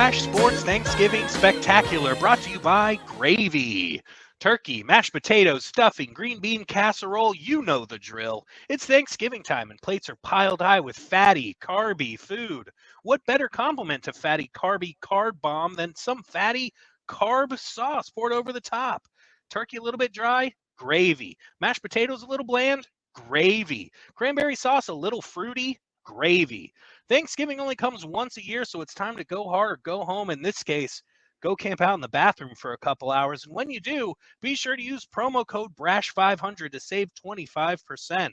Brash Sports Thanksgiving Spectacular, brought to you by Gravy. Turkey, mashed potatoes, stuffing, green bean casserole, you know the drill. It's Thanksgiving time and plates are piled high with fatty, carby food. What better compliment to fatty, carby carb bomb than some fatty carb sauce poured over the top? Turkey a little bit dry? Gravy. Mashed potatoes a little bland? Gravy. Cranberry sauce a little fruity? Gravy. Thanksgiving only comes once a year, so it's time to go hard or go home. In this case, go camp out in the bathroom for a couple hours. And when you do, be sure to use promo code BRASH500 to save 25%.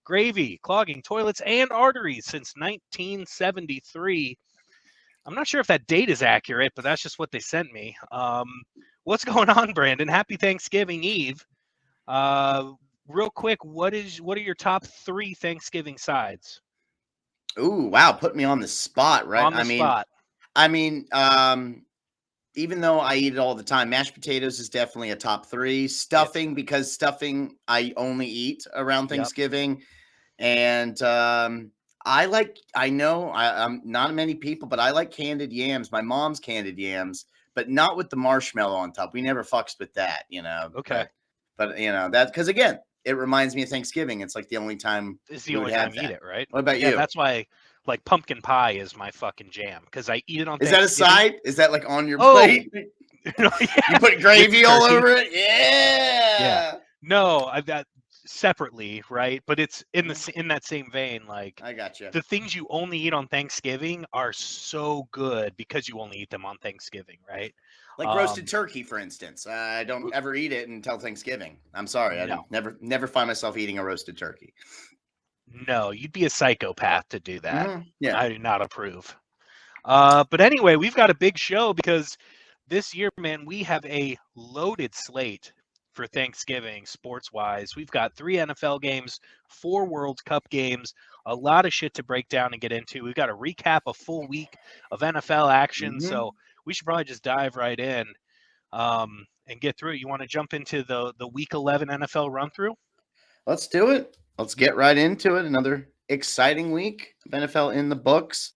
Gravy, clogging toilets and arteries since 1973. I'm not sure if that date is accurate, but that's just what they sent me. What's going on, Brandon? Happy Thanksgiving Eve. Real quick, what are your top 3 Thanksgiving sides? Ooh, wow, put me on the spot, right? On the spot. Even though I eat it all the time, mashed potatoes is definitely a top 3. Stuffing, because stuffing I only eat around Thanksgiving. And I'm not many people, but I like candied yams. My mom's candied yams, but not with the marshmallow on top. We never fucks with that, Okay. But that's because, again, it reminds me of Thanksgiving. It's like the only time it's the only time you eat it, right? What about you? That's why, like, pumpkin pie is my fucking jam, because I eat it on Is Thanksgiving. Is that a side? Is that like on your plate? Yeah. You put gravy all over it? Yeah. No, that separately, right? But it's in that same vein. Like, I gotcha. The things you only eat on Thanksgiving are so good because you only eat them on Thanksgiving, right? Like roasted turkey, for instance. I don't ever eat it until Thanksgiving. I'm sorry. I never find myself eating a roasted turkey. No, you'd be a psychopath to do that. Mm-hmm. Yeah. I do not approve. But anyway, we've got a big show because this year, man, we have a loaded slate for Thanksgiving sports-wise. We've got 3 NFL games, 4 World Cup games, a lot of shit to break down and get into. We've got to recap a full week of NFL action, so we should probably just dive right in and get through it. You want to jump into the Week 11 NFL run-through? Let's do it. Let's get right into it. Another exciting week of NFL in the books.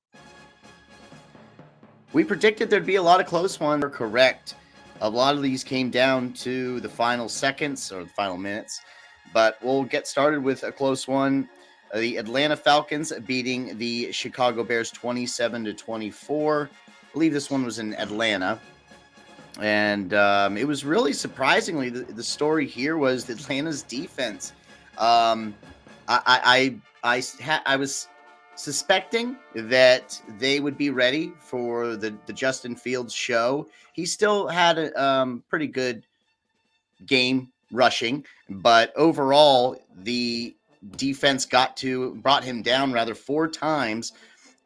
We predicted there'd be a lot of close ones. We're correct. A lot of these came down to the final seconds or the final minutes. But we'll get started with a close one. The Atlanta Falcons beating the Chicago Bears 27-24. I believe this one was in Atlanta. And it was really surprisingly, the story here was Atlanta's defense. I was suspecting that they would be ready for the Justin Fields show. He still had a pretty good game rushing, but overall the defense brought him down 4 times,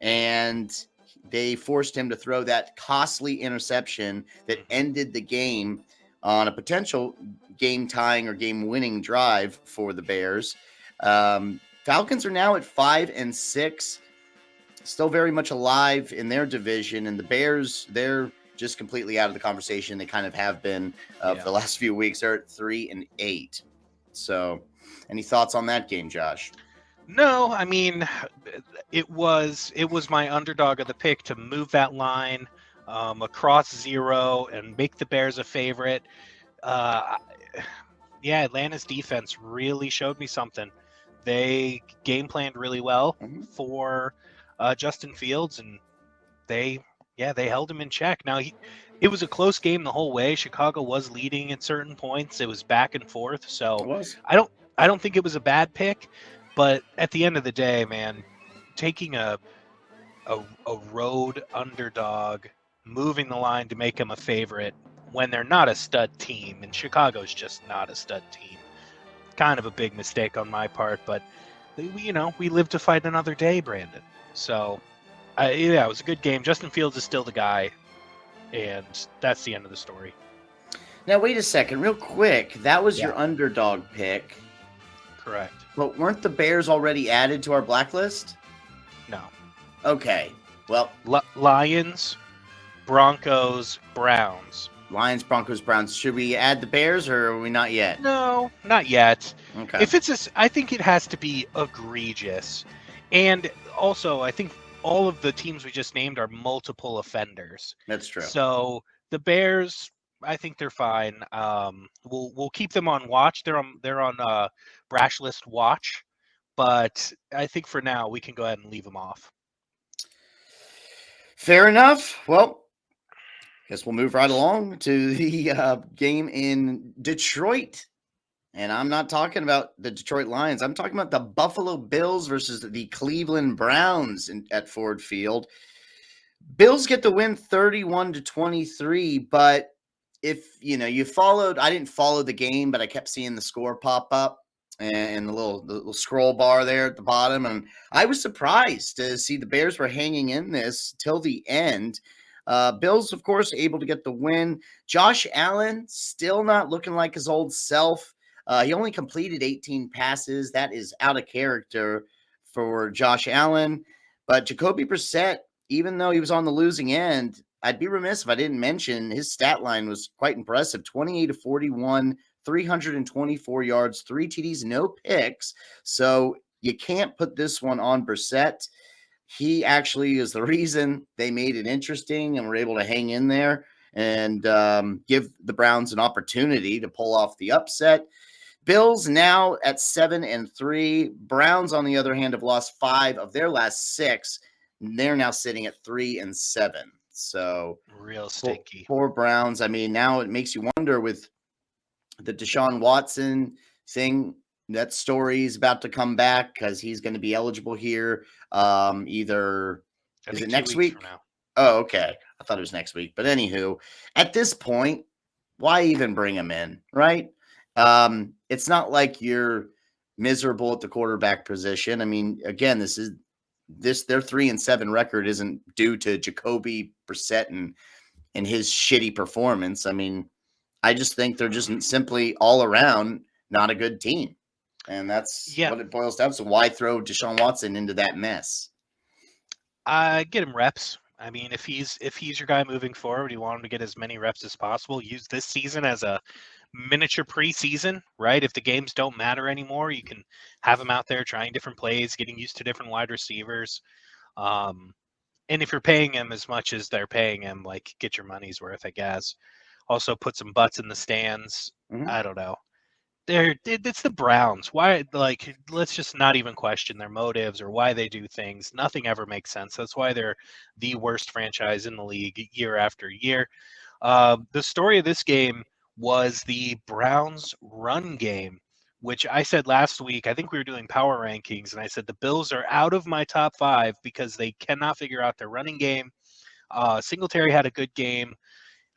and they forced him to throw that costly interception that ended the game on a potential game-tying or game-winning drive for the Bears. Falcons are now at 5-6, still very much alive in their division, and the Bears, they're just completely out of the conversation. They kind of have been for the last few weeks. They're at 3-8. So, any thoughts on that game, Josh? No, I mean, it was my underdog of the pick to move that line across 0 and make the Bears a favorite. Atlanta's defense really showed me something. They game planned really well for Justin Fields, and they held him in check. Now, it was a close game the whole way. Chicago was leading at certain points. It was back and forth. So I don't think it was a bad pick. But at the end of the day, man, taking a road underdog, moving the line to make them a favorite when they're not a stud team, and Chicago's just not a stud team, kind of a big mistake on my part. But we live to fight another day, Brandon. So it was a good game. Justin Fields is still the guy, and that's the end of the story. Now, wait a second, real quick. That was your underdog pick. Correct. But weren't the Bears already added to our blacklist? No. Okay. Well, Lions, Broncos, Browns. Lions, Broncos, Browns. Should we add the Bears, or are we not yet? No, not yet. Okay. If I think it has to be egregious. And also, I think all of the teams we just named are multiple offenders. That's true. So the Bears, I think they're fine. We'll keep them on watch. They're on brash list watch, but I think for now we can go ahead and leave them off. Fair enough. Well, guess we'll move right along to the game in Detroit. And I'm not talking about the Detroit Lions. I'm talking about the Buffalo Bills versus the Cleveland Browns at Ford Field. Bills get the win 31-23, but if you followed, I didn't follow the game, but I kept seeing the score pop up and the little scroll bar there at the bottom, and I was surprised to see the Bears were hanging in this till the end. Bills, of course, able to get the win. Josh Allen still not looking like his old self. He only completed 18 passes. That is out of character for Josh Allen. But Jacoby Brissett, even though he was on the losing end, I'd be remiss if I didn't mention his stat line was quite impressive. 28-41, 324 yards, 3 TDs, no picks. So you can't put this one on Brissett. He actually is the reason they made it interesting and were able to hang in there and give the Browns an opportunity to pull off the upset. Bills now at 7-3. Browns, on the other hand, have lost 5 of their last 6. They're now sitting at 3-7. So Real stinky. Poor Browns. I mean, now it makes you wonder with the Deshaun Watson thing. That story is about to come back because he's going to be eligible here. Either is it next week? From now. Oh, okay. I thought it was next week. But anywho, at this point, why even bring him in, right? It's not like you're miserable at the quarterback position. I mean, again, their 3-7 record isn't due to Jacoby Brissett and his shitty performance. I mean, I just think they're just simply all around not a good team. And that's what it boils down to. So why throw Deshaun Watson into that mess? Get him reps. I mean, if he's your guy moving forward, you want him to get as many reps as possible. Use this season as a miniature preseason, right? If the games don't matter anymore, you can have him out there trying different plays, getting used to different wide receivers. And if you're paying him as much as they're paying him, like, get your money's worth, I guess. Also put some butts in the stands. Mm-hmm. I don't know. It's the Browns. Why? Like, let's just not even question their motives or why they do things. Nothing ever makes sense. That's why they're the worst franchise in the league year after year. The story of this game was the Browns' run game, which I said last week. I think we were doing power rankings, and I said the Bills are out of my top 5 because they cannot figure out their running game. Singletary had a good game.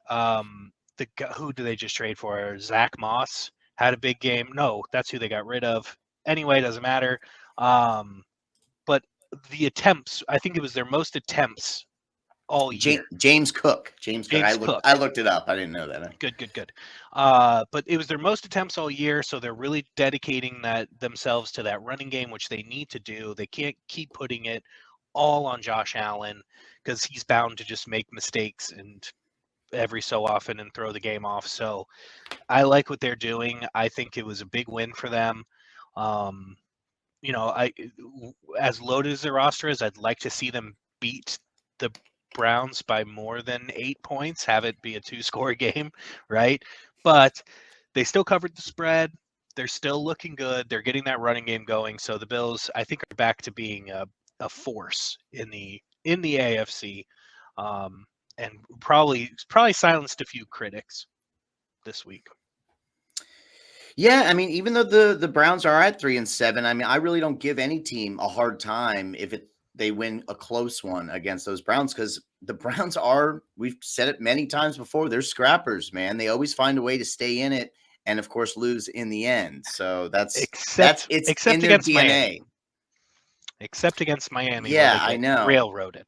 Who do they just trade for? Zach Moss had a big game. No, that's who they got rid of. Anyway, doesn't matter. But the attempts, I think it was their most attempts all year. James Cook. I looked it up. I didn't know that. Good. But it was their most attempts all year, so they're really dedicating themselves to that running game, which they need to do. They can't keep putting it all on Josh Allen because he's bound to just make mistakes and every so often and throw the game off. So I like what they're doing. I think it was a big win for them. As loaded as their roster is, I'd like to see them beat the Browns by more than 8 points, have it be a 2-score game, right? But they still covered the spread. They're still looking good. They're getting that running game going. So the Bills, I think, are back to being a force in the AFC. And probably silenced a few critics this week. Yeah, I mean, even though the Browns are at 3-7, I mean, I really don't give any team a hard time if they win a close one against those Browns, because the Browns we've said it many times before, they're scrappers, man. They always find a way to stay in it and, of course, lose in the end. So except in their DNA. Miami. Except against Miami. Yeah, where they get I know. Railroaded.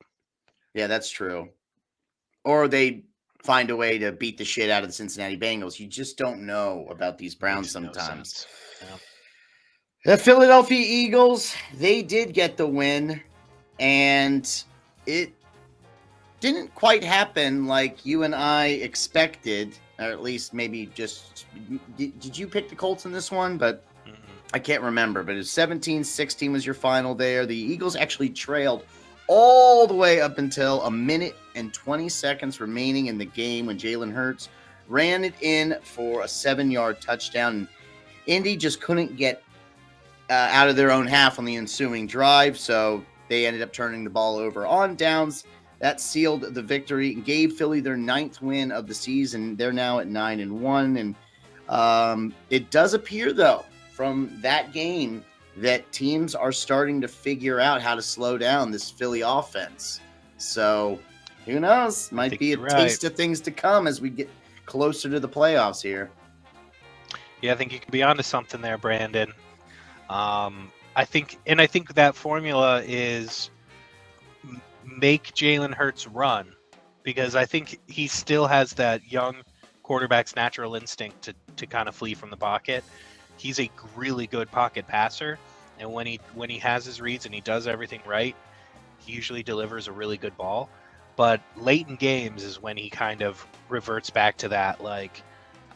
Yeah, that's true. Or they find a way to beat the shit out of the Cincinnati Bengals. You just don't know about these Browns sometimes. Yeah. The Philadelphia Eagles, they did get the win, and it didn't quite happen like you and I expected, or at least maybe just – did you pick the Colts in this one? But I can't remember. But it was 17-16 was your final there. The Eagles actually trailed all the way up until a minute and 20 seconds remaining in the game when Jalen Hurts ran it in for a 7-yard touchdown. Indy just couldn't get out of their own half on the ensuing drive, so they ended up turning the ball over on downs. That sealed the victory and gave Philly their 9th win of the season. They're now at 9-1, and it does appear, though, from that game that teams are starting to figure out how to slow down this Philly offense. So who knows? Might be a taste of things to come as we get closer to the playoffs here. Yeah, I think you could be onto something there, Brandon. I think that formula is make Jalen Hurts run, because I think he still has that young quarterback's natural instinct to kind of flee from the pocket. He's a really good pocket passer, and when he has his reads and he does everything right, he usually delivers a really good ball. But late in games is when he kind of reverts back to that, like,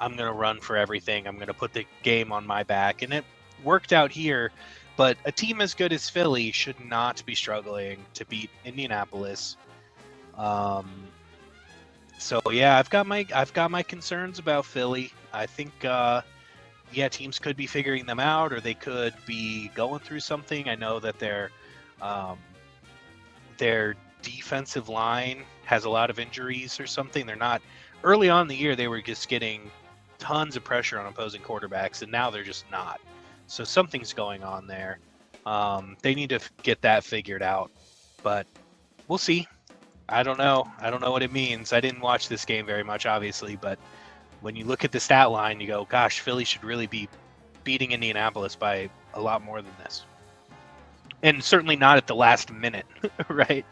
I'm going to run for everything. I'm going to put the game on my back. And it worked out here, but a team as good as Philly should not be struggling to beat Indianapolis. So yeah, I've got my concerns about Philly. I think teams could be figuring them out, or they could be going through something. I know that their defensive line has a lot of injuries or something. They're not, early on in the year they were just getting tons of pressure on opposing quarterbacks, and now they're just not. So something's going on there. They need to get that figured out, but we'll see. I don't know what it means. I didn't watch this game very much, obviously, but when you look at the stat line, you go, gosh, Philly should really be beating Indianapolis by a lot more than this. And certainly not at the last minute, right?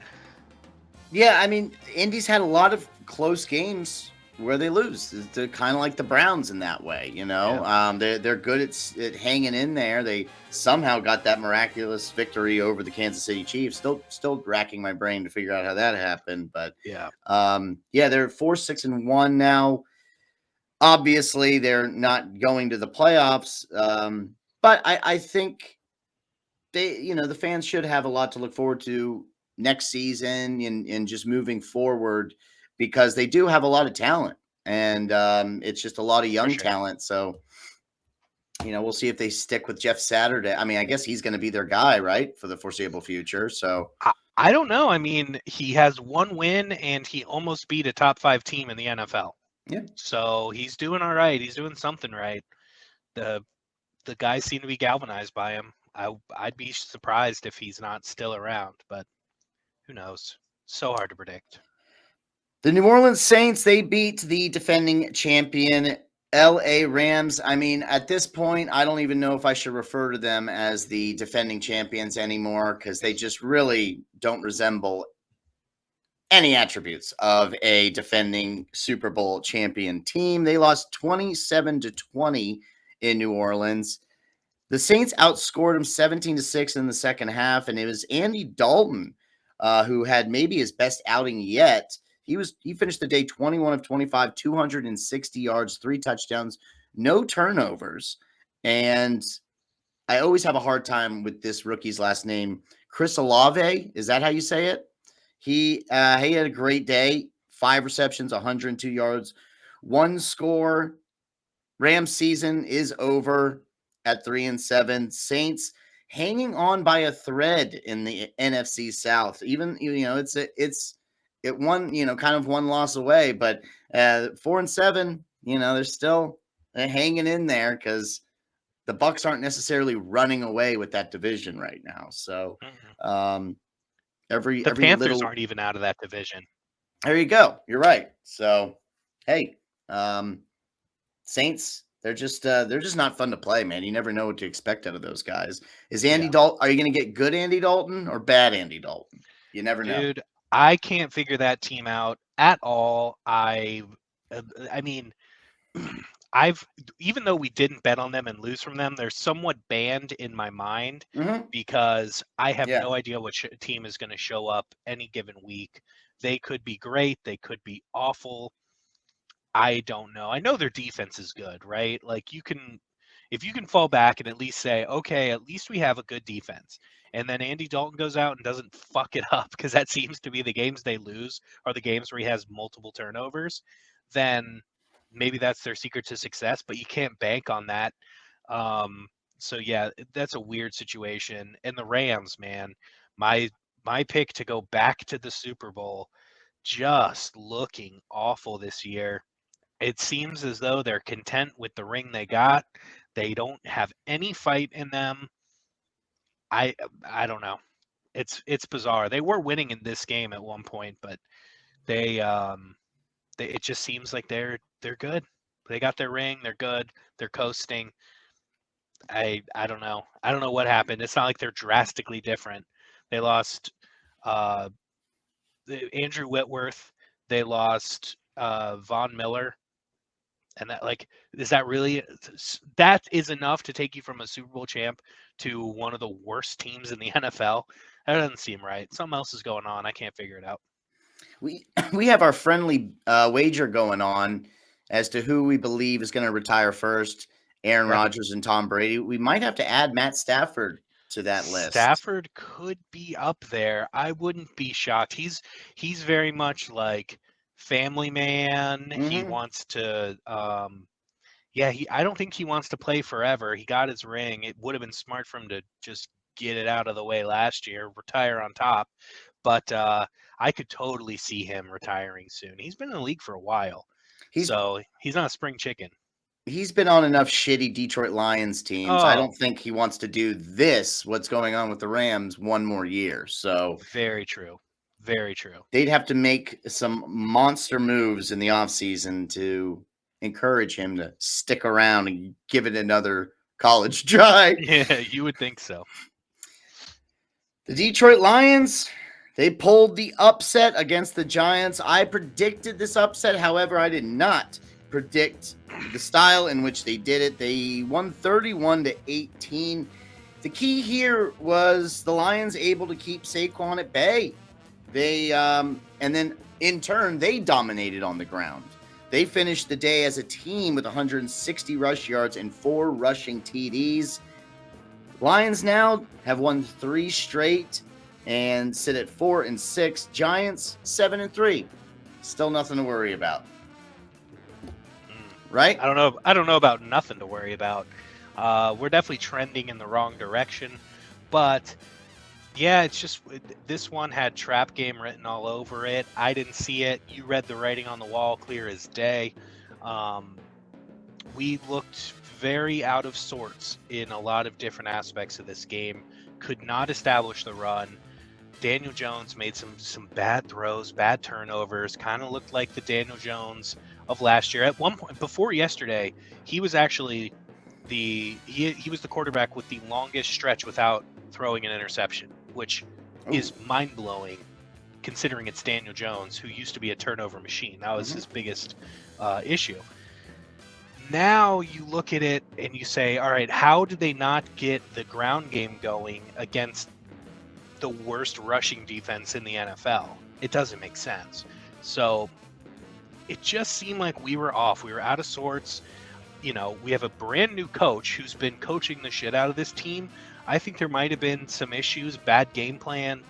Yeah, I mean, Indy's had a lot of close games where they lose. They're kind of like the Browns in that way, you know. Yeah. They're good at hanging in there. They somehow got that miraculous victory over the Kansas City Chiefs. Still racking my brain to figure out how that happened, but they're 4-6-1 now. Obviously, they're not going to the playoffs, but I think the fans should have a lot to look forward to next season and just moving forward, because they do have a lot of talent, and it's just a lot of young talent. So, we'll see if they stick with Jeff Saturday. I mean, I guess he's going to be their guy, right, for the foreseeable future. So I don't know. I mean, he has one win and he almost beat a top 5 team in the NFL. Yeah. So he's doing all right. He's doing something right. The guys seem to be galvanized by him. I'd be surprised if he's not still around, but who knows? So hard to predict. The New Orleans Saints, they beat the defending champion LA Rams. I mean, at this point, I don't even know if I should refer to them as the defending champions anymore, because they just really don't resemble any attributes of a defending Super Bowl champion team. They lost 27-20 in New Orleans. The Saints outscored them 17-6 in the second half, and it was Andy Dalton who had maybe his best outing yet. He finished the day 21 of 25, 260 yards, 3 touchdowns, no turnovers. And I always have a hard time with this rookie's last name, Chris Olave. Is that how you say it? He had a great day, 5 receptions, 102 yards, 1 score. Rams season is over at 3-7. Saints hanging on by a thread in the NFC South. Even it won, kind of one loss away, but 4-7, they're still hanging in there, because the Bucs aren't necessarily running away with that division right now. So the Panthers aren't even out of that division. There you go. You're right. So hey, Saints, they're just not fun to play, man. You never know what to expect out of those guys. Is Andy Dalton? Are you going to get good Andy Dalton or bad Andy Dalton? You never know. Dude, I can't figure that team out at all. I mean, even though we didn't bet on them and lose from them, they're somewhat banned in my mind, because I have no idea what team is going to show up any given week. They could be great. They could be awful. I don't know. I know their defense is good, right? Like, if you can fall back and at least say, okay, at least we have a good defense. and then Andy Dalton goes out and doesn't fuck it up, because that seems to be the games they lose are the games where he has multiple turnovers, then maybe that's their secret to success, but you can't bank on that. Um, so yeah, that's a weird situation. And the Rams, man, my my pick to go back to the Super Bowl, just looking awful this year. It seems as though they're content with the ring they got. They don't have any fight in them. I I don't know. It's bizarre. They were winning in this game at one point, but they it just seems like they're good. They got their ring. They're good. They're coasting. I don't know. I don't know what happened. It's not like they're drastically different. They lost uh, Andrew Whitworth. They lost Von Miller, and that, like, is that really, that is enough to take you from a Super Bowl champ to one of the worst teams in the NFL? That doesn't seem right. Something else is going on. I can't figure it out. We have our friendly wager going on as to who we believe is going to retire first, Aaron Right. Rodgers and Tom Brady. We might have to add Matt Stafford to that list. Stafford could be up there. I wouldn't be shocked. He's very much like family man. He Mhm. wants to yeah, I don't think he wants to play forever. He got his ring. It would have been smart for him to just get it out of the way last year, retire on top. But I could totally see him retiring soon. He's been in the league for a while. He's So he's not a spring chicken. he's been on enough shitty Detroit Lions teams. I don't Oh, think he wants to do what's going on with the Rams, one more year. So very true. Very true. they'd have to make some monster moves in the offseason to encourage him to stick around and give it another college try. Yeah, you would think so. The Detroit Lions, they pulled the upset against the Giants. I predicted this upset. However, I did not predict the style in which they did it. They won 31-18. The key here was the Lions able to keep Saquon at bay. They and then in turn they dominated on the ground. They finished the day as a team with 160 rush yards and 4 rushing TDs. Lions now have won 3 straight and sit at 4-6. Giants 7-3. Still nothing to worry about. Right? I don't know about nothing to worry about. We're definitely trending in the wrong direction, but yeah, it's just this one had trap game written all over it. I didn't see it. You read the writing on the wall clear as day. We looked very out of sorts in a lot of different aspects of this game. Could not establish the run. Daniel Jones made some bad throws, bad turnovers. Kind of looked like the Daniel Jones of last year. At one point before yesterday, he was actually he was the quarterback with the longest stretch without throwing an interception, which is mind-blowing considering it's Daniel Jones, who used to be a turnover machine. That was his biggest issue. Now you look at it and you say, all right, how did they not get the ground game going against the worst rushing defense in the NFL? It doesn't make sense. So it just seemed like we were off. We were out of sorts. You know, we have a brand new coach who's been coaching the shit out of this team. I think there might have been some issues, bad game plan,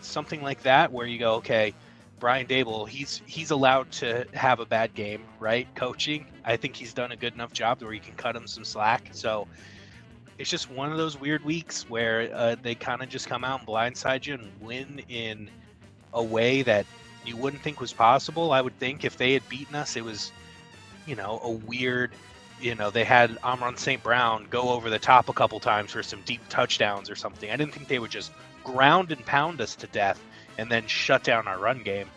something like that, where you go, okay, Brian Dable, he's allowed to have a bad game, right? Coaching. I think he's done a good enough job where you can cut him some slack. So it's just one of those weird weeks where they kind of just come out and blindside you and win in a way that you wouldn't think was possible. I would think if they had beaten us, it was, you know, a weird, you know, they had Amon St. Brown go over the top a couple times for some deep touchdowns or something. I didn't think they would just ground and pound us to death and then shut down our run game.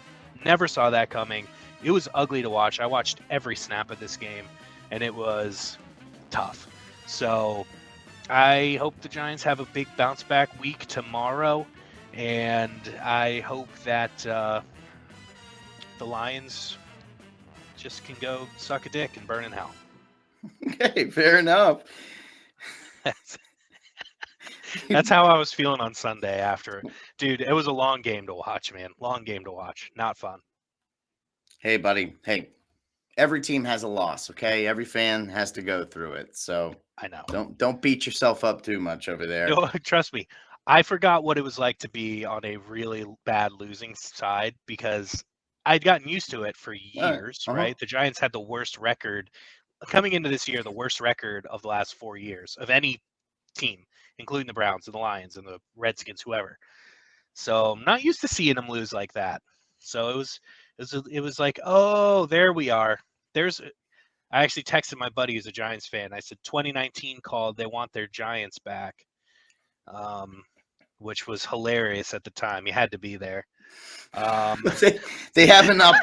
Never saw that coming. It was ugly to watch. I watched every snap of this game, and it was tough. So I hope the Giants have a big bounce back week tomorrow, and I hope that the Lions just can go suck a dick and burn in hell. Okay, fair enough. That's how I was feeling on Sunday after. Dude, it was a long game to watch, man. Long game to watch. Not fun. Hey, buddy. Hey, every team has a loss, okay? Every fan has to go through it. So I know. don't beat yourself up too much over there. No, trust me. I forgot what it was like to be on a really bad losing side because I'd gotten used to it for years, Uh-huh. right? The Giants had the worst record coming into this year, the worst record of the last 4 years of any team, including the Browns and the Lions and the Redskins, whoever. So I'm not used to seeing them lose like that. So it was like, oh, there we are. There's I actually texted my buddy who's a Giants fan. I said 2019 called. They want their Giants back, um, which was hilarious at the time. You had to be there. they, they have an up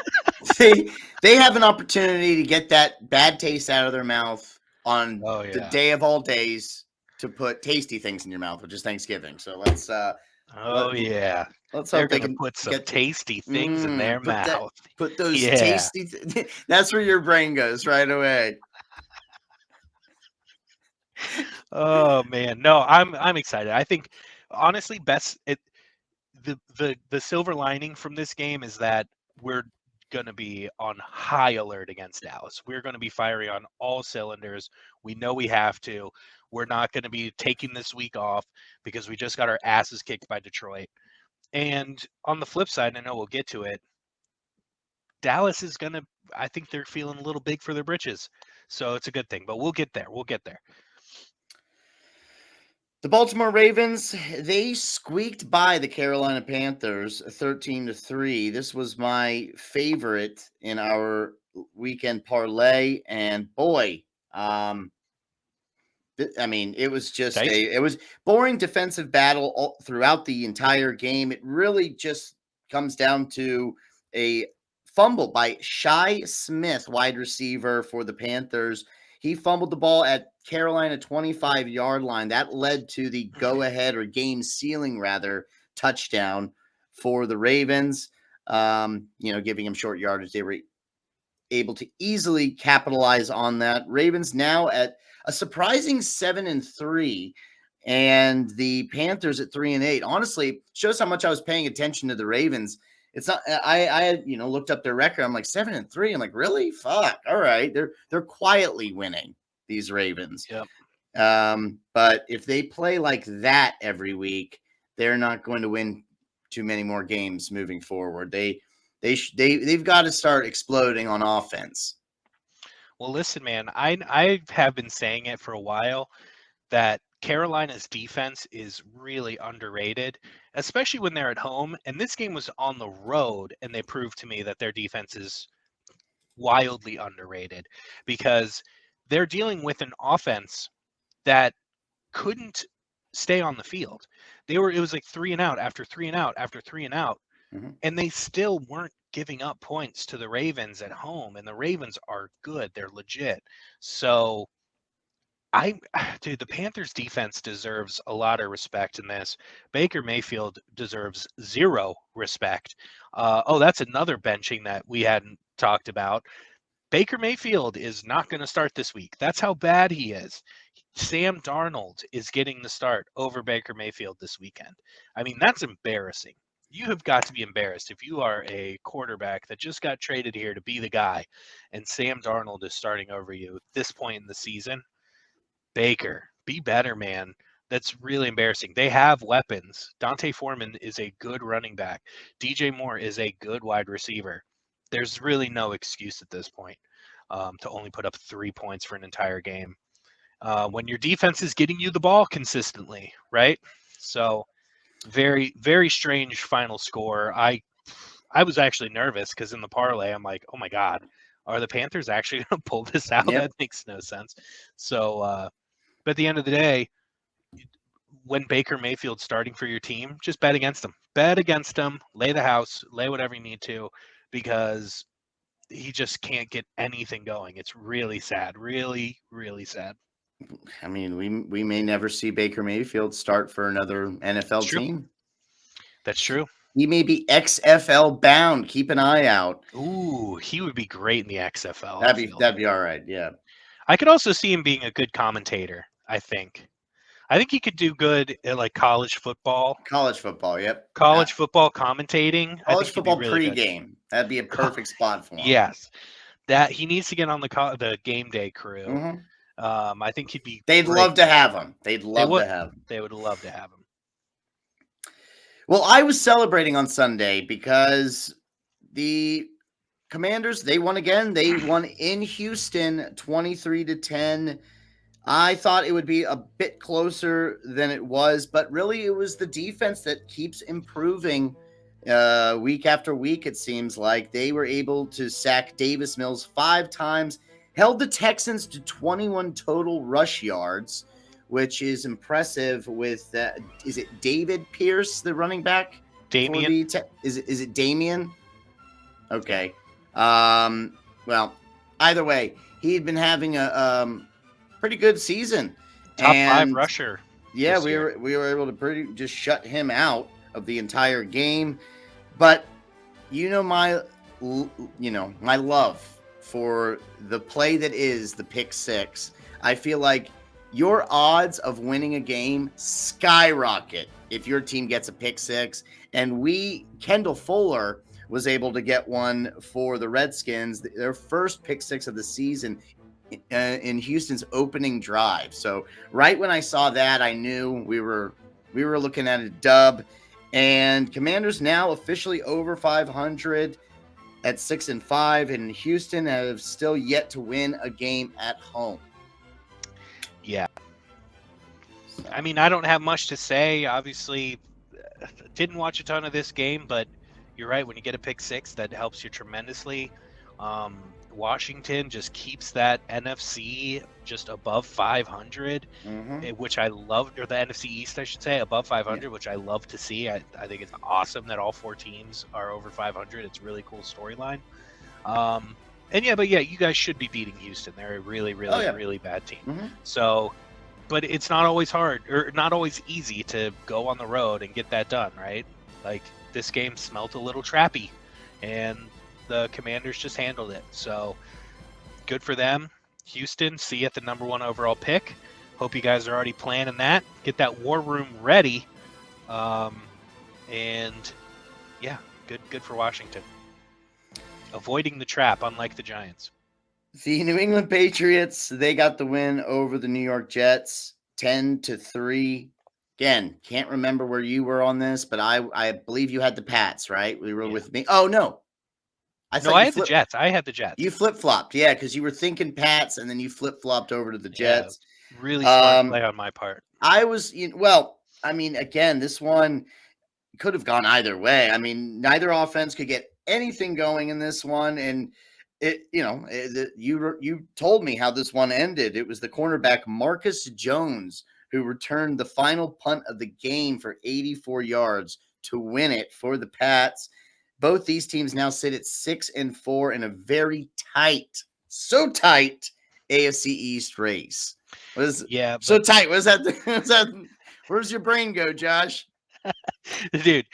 they have an opportunity to get that bad taste out of their mouth on Oh the yeah. day of all days to put tasty things in your mouth, which is Thanksgiving. So let's Oh yeah. let's They're hope they gonna can put some get tasty things in their mouth. put those Yeah. tasty. That's where your brain goes right away. Oh man. No, I'm excited. I think honestly, the silver lining from this game is that we're going to be on high alert against Dallas. We're going to be firing on all cylinders. We know we have to. We're not going to be taking this week off because we just got our asses kicked by Detroit. And on the flip side, I know we'll get to it. Dallas is going to, I think they're feeling a little big for their britches. So it's a good thing, but we'll get there. We'll get there. The Baltimore Ravens, they squeaked by the Carolina Panthers 13-3. This was my favorite in our weekend parlay, and boy, I mean, it was just Dicey. it was boring defensive battle throughout the entire game. It really just comes down to a fumble by Shi Smith, wide receiver for the Panthers. He fumbled the ball at Carolina 25-yard line. That led to the go-ahead or game-sealing, rather, touchdown for the Ravens. Giving him short yardage. They were able to easily capitalize on that. Ravens now at a surprising 7-3, and the Panthers at 3-8. Honestly, shows how much I was paying attention to the Ravens. It's not. I looked up their record. I'm like 7-3. I'm like, really? Fuck. All right. They're quietly winning, these Ravens. Yep. But if they play like that every week, they're not going to win too many more games moving forward. They've got to start exploding on offense. Well, listen, man, I have been saying it for a while that Carolina's defense is really underrated, especially when they're at home. And this game was on the road, and they proved to me that their defense is wildly underrated because they're dealing with an offense that couldn't stay on the field. It was like 3 and out after 3 and out after 3 and out, and they still weren't giving up points to the Ravens at home. And the Ravens are good; they're legit. So dude, the Panthers defense deserves a lot of respect in this. Baker Mayfield deserves zero respect. That's another benching that we hadn't talked about. Baker Mayfield is not going to start this week. That's how bad he is. Sam Darnold is getting the start over Baker Mayfield this weekend. I mean, that's embarrassing. You have got to be embarrassed if you are a quarterback that just got traded here to be the guy, and Sam Darnold is starting over you at this point in the season. Baker, be better, man. That's really embarrassing. They have weapons. Dante Foreman is a good running back. DJ Moore is a good wide receiver. There's really no excuse at this point to only put up 3 points for an entire game when your defense is getting you the ball consistently, right? So very, very strange final score. I was actually nervous because in the parlay, I'm like, oh my God, are the Panthers actually going to pull this out? Yep. That makes no sense. So, but at the end of the day, when Baker Mayfield's starting for your team, just bet against him. Bet against him. Lay the house. Lay whatever you need to, because he just can't get anything going. It's really sad. Really, really sad. I mean, we may never see Baker Mayfield start for another NFL team. That's true. He may be XFL bound. Keep an eye out. Ooh, he would be great in the XFL. That'd be all right. Yeah. I could also see him being a good commentator. I think he could do good at like college football. College football. Yep. College football commentating. College football really pregame. good. That'd be a perfect spot for him. Yes, that he needs to get on the game day crew. Mm-hmm. I think he'd be. They'd great. love to have him. They'd love to have him. They would love to have him. Well, I was celebrating on Sunday because the Commanders, they won again. They won in Houston 23-10. I thought it would be a bit closer than it was, but really it was the defense that keeps improving week after week. It seems like they were able to sack Davis Mills 5 times, held the Texans to 21 total rush yards, which is impressive. With is it David Pierce, the running back for Damien. the is it Damien? Yeah. Okay. Well, either way, he had been having a pretty good season, Top 5 and rusher yeah, this we year. were able to pretty just shut him out of the entire game. But you know my my love for the play that is the pick six. I feel like your odds of winning a game skyrocket if your team gets a pick six. And Kendall Fuller was able to get one for the Redskins, their first pick six of the season in Houston's opening drive. So right when I saw that, I knew we were looking at a dub. And Commanders now officially over 500 at 6-5, and Houston have still yet to win a game at home. Yeah. So. I mean, I don't have much to say. Obviously, didn't watch a ton of this game, but you're right. When you get a pick six, that helps you tremendously. Washington just keeps that NFC just above 500, which I love, or the NFC East, I should say, above 500, which I love to see. I think it's awesome that all 4 teams are over 500. It's a really cool storyline. And you guys should be beating Houston. They're a really, really, really bad team. So, but it's not always hard or not always easy to go on the road and get that done, right? Like this game smelt a little trappy, and the Commanders just handled it. So good for them. Houston, see you at the number 1 overall pick. Hope you guys are already planning that. Get that war room ready. And yeah, good for Washington. Avoiding the trap, unlike the Giants. The New England Patriots, they got the win over the New York Jets, 10-3. Again, can't remember where you were on this, but I believe you had the Pats, right? We were with me. Oh, no. I had the Jets. I had the Jets. You flip-flopped, yeah, because you were thinking Pats, and then you flip-flopped over to the Jets. Really smart play on my part. I was, I mean, again, this one could have gone either way. I mean, neither offense could get anything going in this one, and you told me how this one ended. It was the cornerback Marcus Jones who returned the final punt of the game for 84 yards to win it for the Pats. Both these teams now sit at 6-4 in a very tight, so tight AFC East race. So tight? What is that? Where's your brain go, Josh? Dude,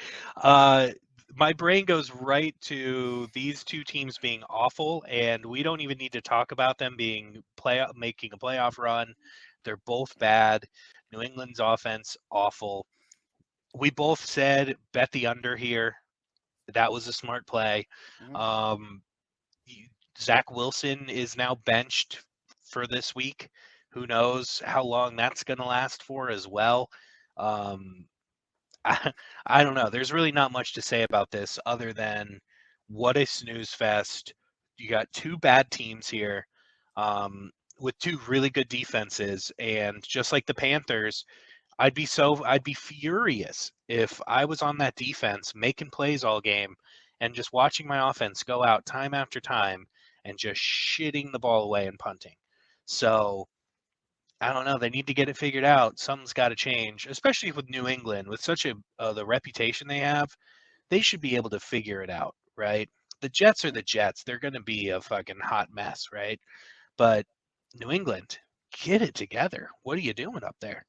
my brain goes right to these 2 teams being awful, and we don't even need to talk about them making a playoff run. They're both bad. New England's offense, awful. We both said bet the under here. That was a smart play. Zach Wilson is now benched for this week. Who knows how long that's going to last for as well. I don't know. There's really not much to say about this other than what a snooze fest. You got 2 bad teams here with 2 really good defenses. And just like the Panthers, I'd be furious if I was on that defense making plays all game and just watching my offense go out time after time and just shitting the ball away and punting. So I don't know. They need to get it figured out. Something's got to change, especially with New England, with such the reputation they have. They should be able to figure it out, right? The Jets are the Jets. They're going to be a fucking hot mess, right? But New England, get it together. What are you doing up there?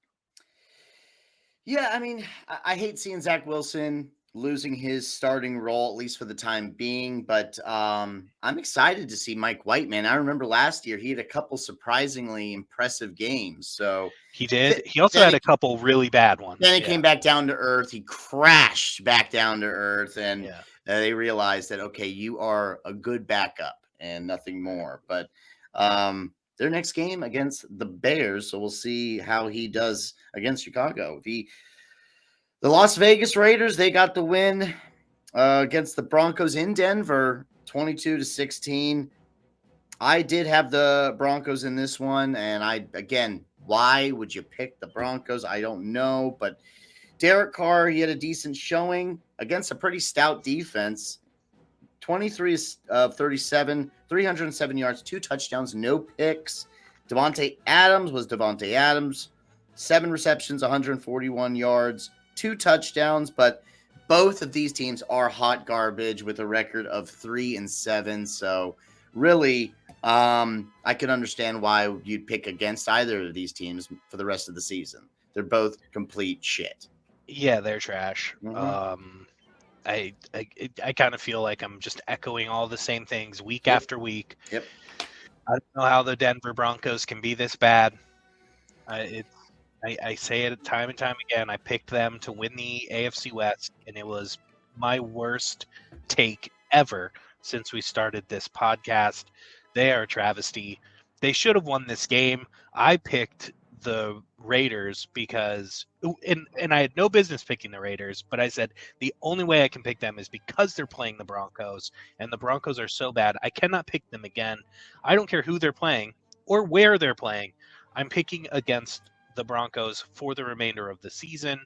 Yeah, I mean, I hate seeing Zach Wilson losing his starting role, at least for the time being. But I'm excited to see Mike White, man. I remember last year he had a couple surprisingly impressive games. So he did. He also had a couple really bad ones. Then he came back down to earth. He crashed back down to earth, and they realized that, okay, you are a good backup and nothing more. But their next game against the Bears, so we'll see how he does against Chicago. The Las Vegas Raiders, they got the win against the Broncos in Denver, 22-16. I did have the Broncos in this one, and why would you pick the Broncos? I don't know, but Derek Carr, he had a decent showing against a pretty stout defense. 23 of 37, 307 yards, 2 touchdowns, no picks. Devontae Adams was Devontae Adams, 7 receptions, 141 yards, 2 touchdowns, but both of these teams are hot garbage with a record of 3-7. So really, I can understand why you'd pick against either of these teams for the rest of the season. They're both complete shit. Yeah, they're trash. Mm-hmm. I kind of feel like I'm just echoing all the same things week Yep. after week. Yep. I don't know how the Denver Broncos can be this bad. I say it time and time again. I picked them to win the AFC West, and it was my worst take ever since we started this podcast. They are a travesty. They should have won this game. I picked the Raiders because, and I had no business picking the Raiders, but I said the only way I can pick them is because they're playing the Broncos, and the Broncos are so bad. I cannot pick them again. I don't care who they're playing or where they're playing. I'm picking against the Broncos for the remainder of the season,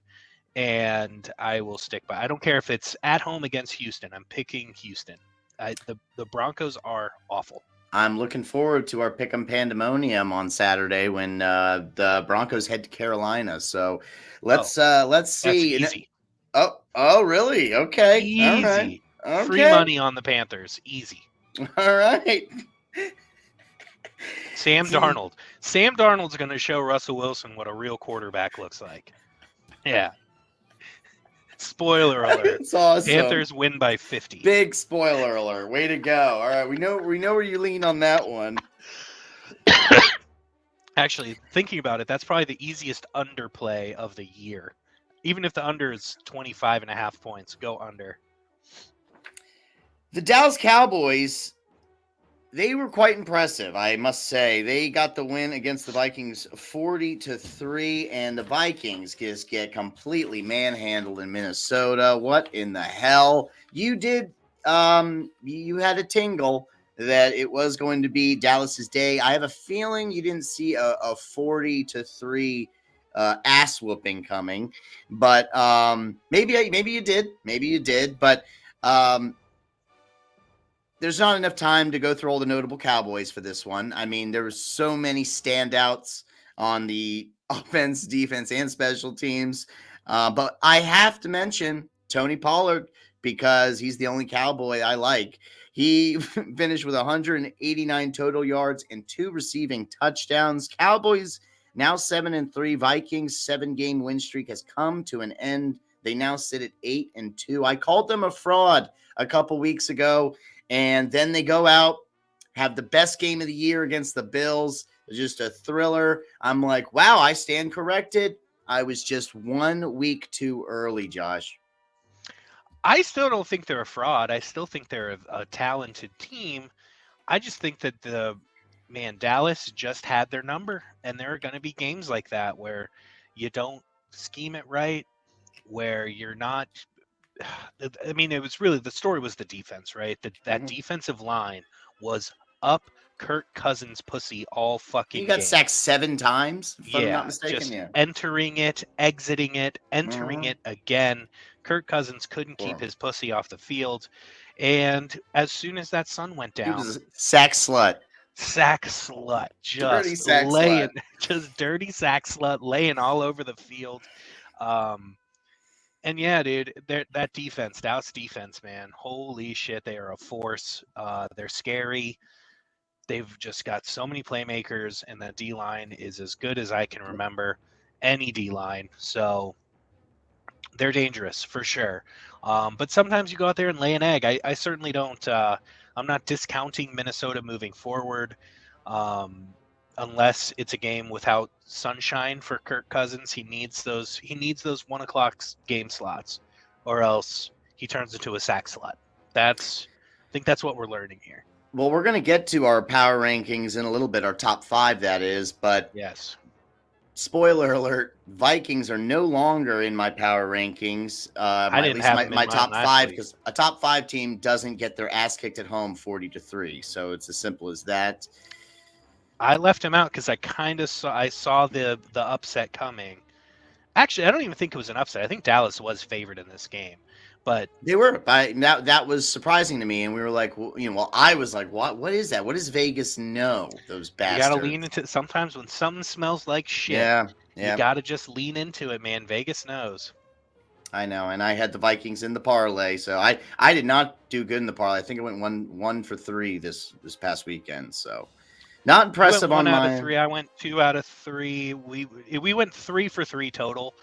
and I will stick by. I don't care if it's at home against Houston. I'm picking Houston. The Broncos are awful. I'm looking forward to our pick'em pandemonium on Saturday when the Broncos head to Carolina. So let's see. That's easy. Oh, really? Okay. Easy. All right. Okay. Free money on the Panthers. Easy. All right. Sam Darnold. Sam Darnold's going to show Russell Wilson what a real quarterback looks like. Yeah. Spoiler alert. That's awesome. Panthers win by 50. Big spoiler alert. Way to go. All right. We know where you lean on that one. Actually, thinking about it, that's probably the easiest underplay of the year. Even if the under is 25.5 points, go under. The Dallas Cowboys, they were quite impressive, I must say. They got the win against the Vikings 40-3, and the Vikings just get completely manhandled in Minnesota. What in the hell? You did, you had a tingle that it was going to be Dallas's day. I have a feeling you didn't see a 40-3 ass whooping coming, but maybe you did, but there's not enough time to go through all the notable Cowboys for this one. I mean, there were so many standouts on the offense, defense, and special teams. But I have to mention Tony Pollard because he's the only Cowboy I like. He finished with 189 total yards and 2 receiving touchdowns. Cowboys now 7-3. Vikings 7-game win streak has come to an end. They now sit at 8-2. I called them a fraud a couple weeks ago. And then they go out, have the best game of the year against the Bills. Just a thriller. I'm like, wow, I stand corrected. I was just 1 week too early, Josh. I still don't think they're a fraud. I still think they're a talented team. I just think that Dallas just had their number. And there are going to be games like that where you don't scheme it right, where you're not – I mean, it was really the story was the defense, right? That defensive line was up Kirk Cousins' pussy all fucking. He got game. sacked 7 times, if I'm not mistaken. Just entering it, exiting it, entering it again. Kirk Cousins couldn't keep his pussy off the field, and as soon as that sun went down, he was a sack slut, just laying, just dirty sack slut, laying all over the field. And yeah, dude, that defense, Dallas defense, man, holy shit, they are a force. They're scary. They've just got so many playmakers, and that D-line is as good as I can remember any D-line. So they're dangerous for sure. But sometimes you go out there and lay an egg. I certainly don't. I'm not discounting Minnesota moving forward. Unless it's a game without sunshine for Kirk Cousins, he needs those 1 o'clock game slots, or else he turns into a sack slut. I think that's what we're learning here. Well, we're going to get to our power rankings in a little bit, our top 5, that is. But yes, spoiler alert, Vikings are no longer in my power rankings. I At didn't least have my, them in my mine top last five, week. because a top 5 team doesn't get their ass kicked at home 40-3. So it's as simple as that. I left him out because I saw the upset coming. Actually, I don't even think it was an upset. I think Dallas was favored in this game, but They were, but that was surprising to me, and we were like, well, I was like, what is that? What does Vegas know? Those you got to lean bastards. into. Sometimes when something smells like shit, Yeah, you yeah, got to just lean into it, man. Vegas knows. I know. And I had the Vikings in the parlay, so I did not do good in the parlay. I think I went one for 3 this past weekend. So not You went impressive one on out of my. three. I went 2 out of 3. We went 3 for 3 total,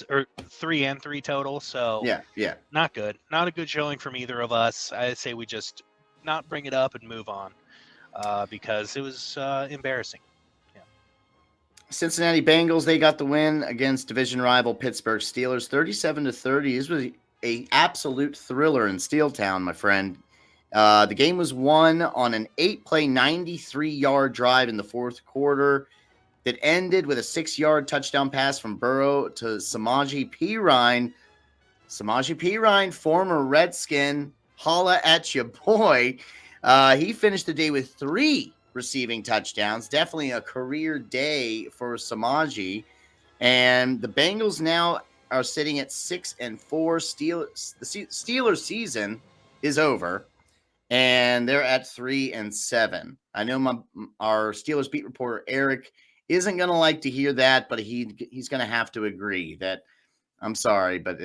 or 3 and 3 total. So Yeah, yeah. not good. Not a good showing from either of us. I say we just not bring it up and move on, because it was embarrassing. Yeah. Cincinnati Bengals, they got the win against division rival Pittsburgh Steelers, 37-30. This was a absolute thriller in Steeltown, my friend. The game was won on an 8-play, 93-yard drive in the fourth quarter that ended with a 6-yard touchdown pass from Burrow to Samaje Perine. Samaje Perine, former Redskin, holla at your boy. He finished the day with 3 receiving touchdowns. Definitely a career day for Samaje. And the Bengals now are sitting at 6-4. The Steelers season is over, and they're at 3-7. I know our Steelers beat reporter Eric isn't going to like to hear that, but he's going to have to agree that I'm sorry, but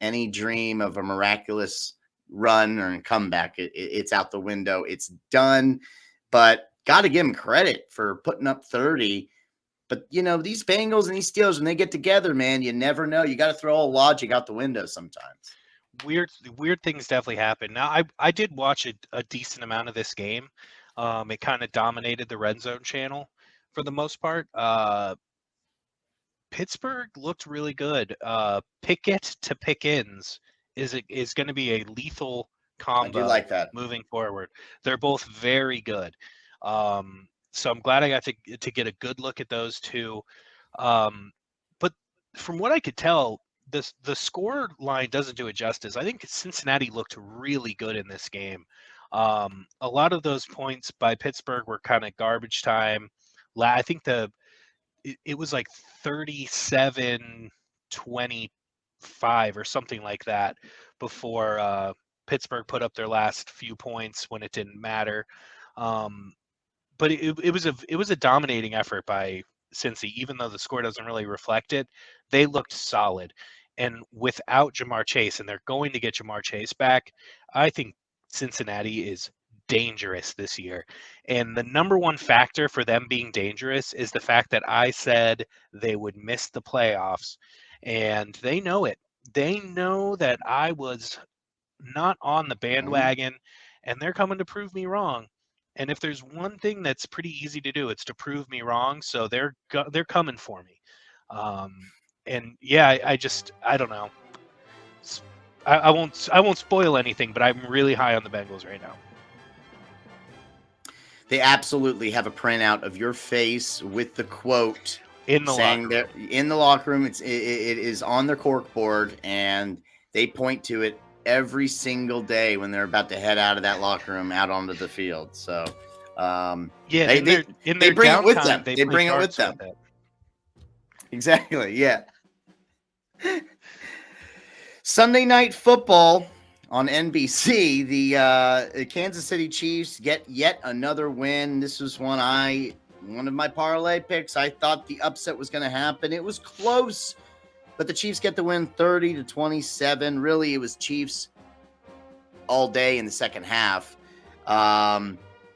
any dream of a miraculous run or comeback, it's out the window. It's done. But got to give him credit for putting up 30. But these Bengals and these Steelers, when they get together, man, you never know. You got to throw all logic out the window sometimes. Weird things definitely happen. Now I did watch a decent amount of this game. It kind of dominated the red zone channel for the most part. Pittsburgh looked really good. Pickett to Pickens is going to be a lethal I do combo like that. moving forward. They're both very good. So I'm glad I got to get a good look at those two. But from what I could tell, the score line doesn't do it justice. I think Cincinnati looked really good in this game. A lot of those points by Pittsburgh were kind of garbage time. I think it was like 37-25 or something like that before Pittsburgh put up their last few points when it didn't matter. But it was a dominating effort by Cincy, even though the score doesn't really reflect it. They looked solid, and without Jamar Chase, and they're going to get Jamar Chase back, I think Cincinnati is dangerous this year. And the number one factor for them being dangerous is the fact that I said they would miss the playoffs, and they know it. They know that I was not on the Mm-hmm. bandwagon, and they're coming to prove me wrong. And if there's one thing that's pretty easy to do, it's to prove me wrong. So they're coming for me. And yeah, I don't know. I won't spoil anything, but I'm really high on the Bengals right now. They absolutely have a printout of your face with the quote In the saying locker they're in the locker room. It is on their cork board, and they point to it every single day when they're about to head out of that locker room out onto the field. So, yeah, they in they their bring it with downtime, them. they They play bring it with darts them. with it. Exactly. Yeah. Sunday Night Football on NBC. The Kansas City Chiefs get yet another win. This was one of my parlay picks. I thought the upset was going to happen. It was close, but the Chiefs get the win 30-27. Really, it was Chiefs all day in the second half.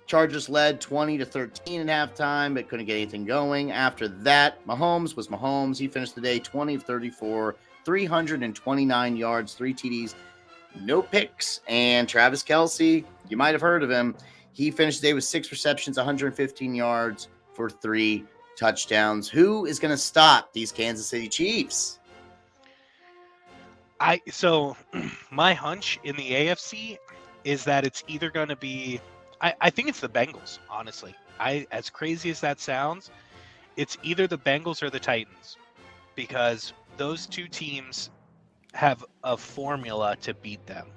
Chargers led 20-13 at halftime, but couldn't get anything going. After that, Mahomes was Mahomes. He finished the day 20 of 34, 329 yards, 3 TDs, no picks. And Travis Kelce, you might have heard of him. He finished the day with 6 receptions, 115 yards for 3 touchdowns. Who is going to stop these Kansas City Chiefs? So my hunch in the AFC is that it's either going to be, I think it's the Bengals, honestly. As crazy as that sounds, it's either the Bengals or the Titans, because those two teams have a formula to beat them.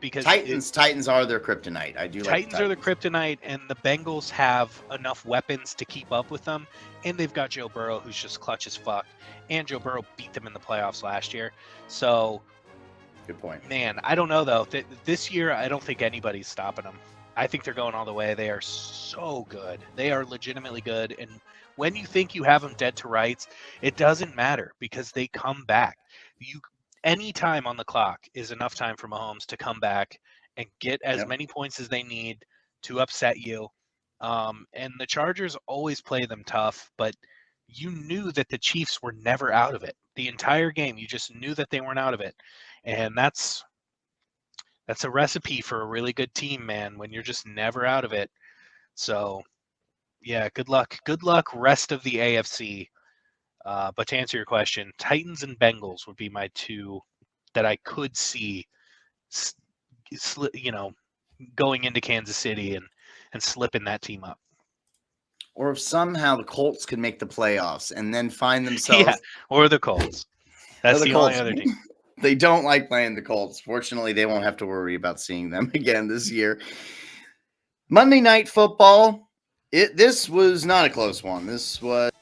Because Titans are their kryptonite. I do like Titans are the kryptonite, and the Bengals have enough weapons to keep up with them, and they've got Joe Burrow, who's just clutch as fuck, and Joe Burrow beat them in the playoffs last year. So, good point. Man, I don't know though. This year, I don't think anybody's stopping them. I think they're going all the way. They are so good. They are legitimately good, and when you think you have them dead to rights, it doesn't matter because they come back. Any time on the clock is enough time for Mahomes to come back and get as many points as they need to upset you. And the Chargers always play them tough, but you knew that the Chiefs were never out of it. The entire game, you just knew that they weren't out of it. And that's a recipe for a really good team, man, when you're just never out of it. So, yeah, good luck. Good luck rest of the AFC. But to answer your question, Titans and Bengals would be my two that I could see going into Kansas City and slipping that team up. Or if somehow the Colts could make the playoffs and then find themselves... or the Colts. That's the only other team. They don't like playing the Colts. Fortunately, they won't have to worry about seeing them again this year. Monday Night Football. This was not a close one. This was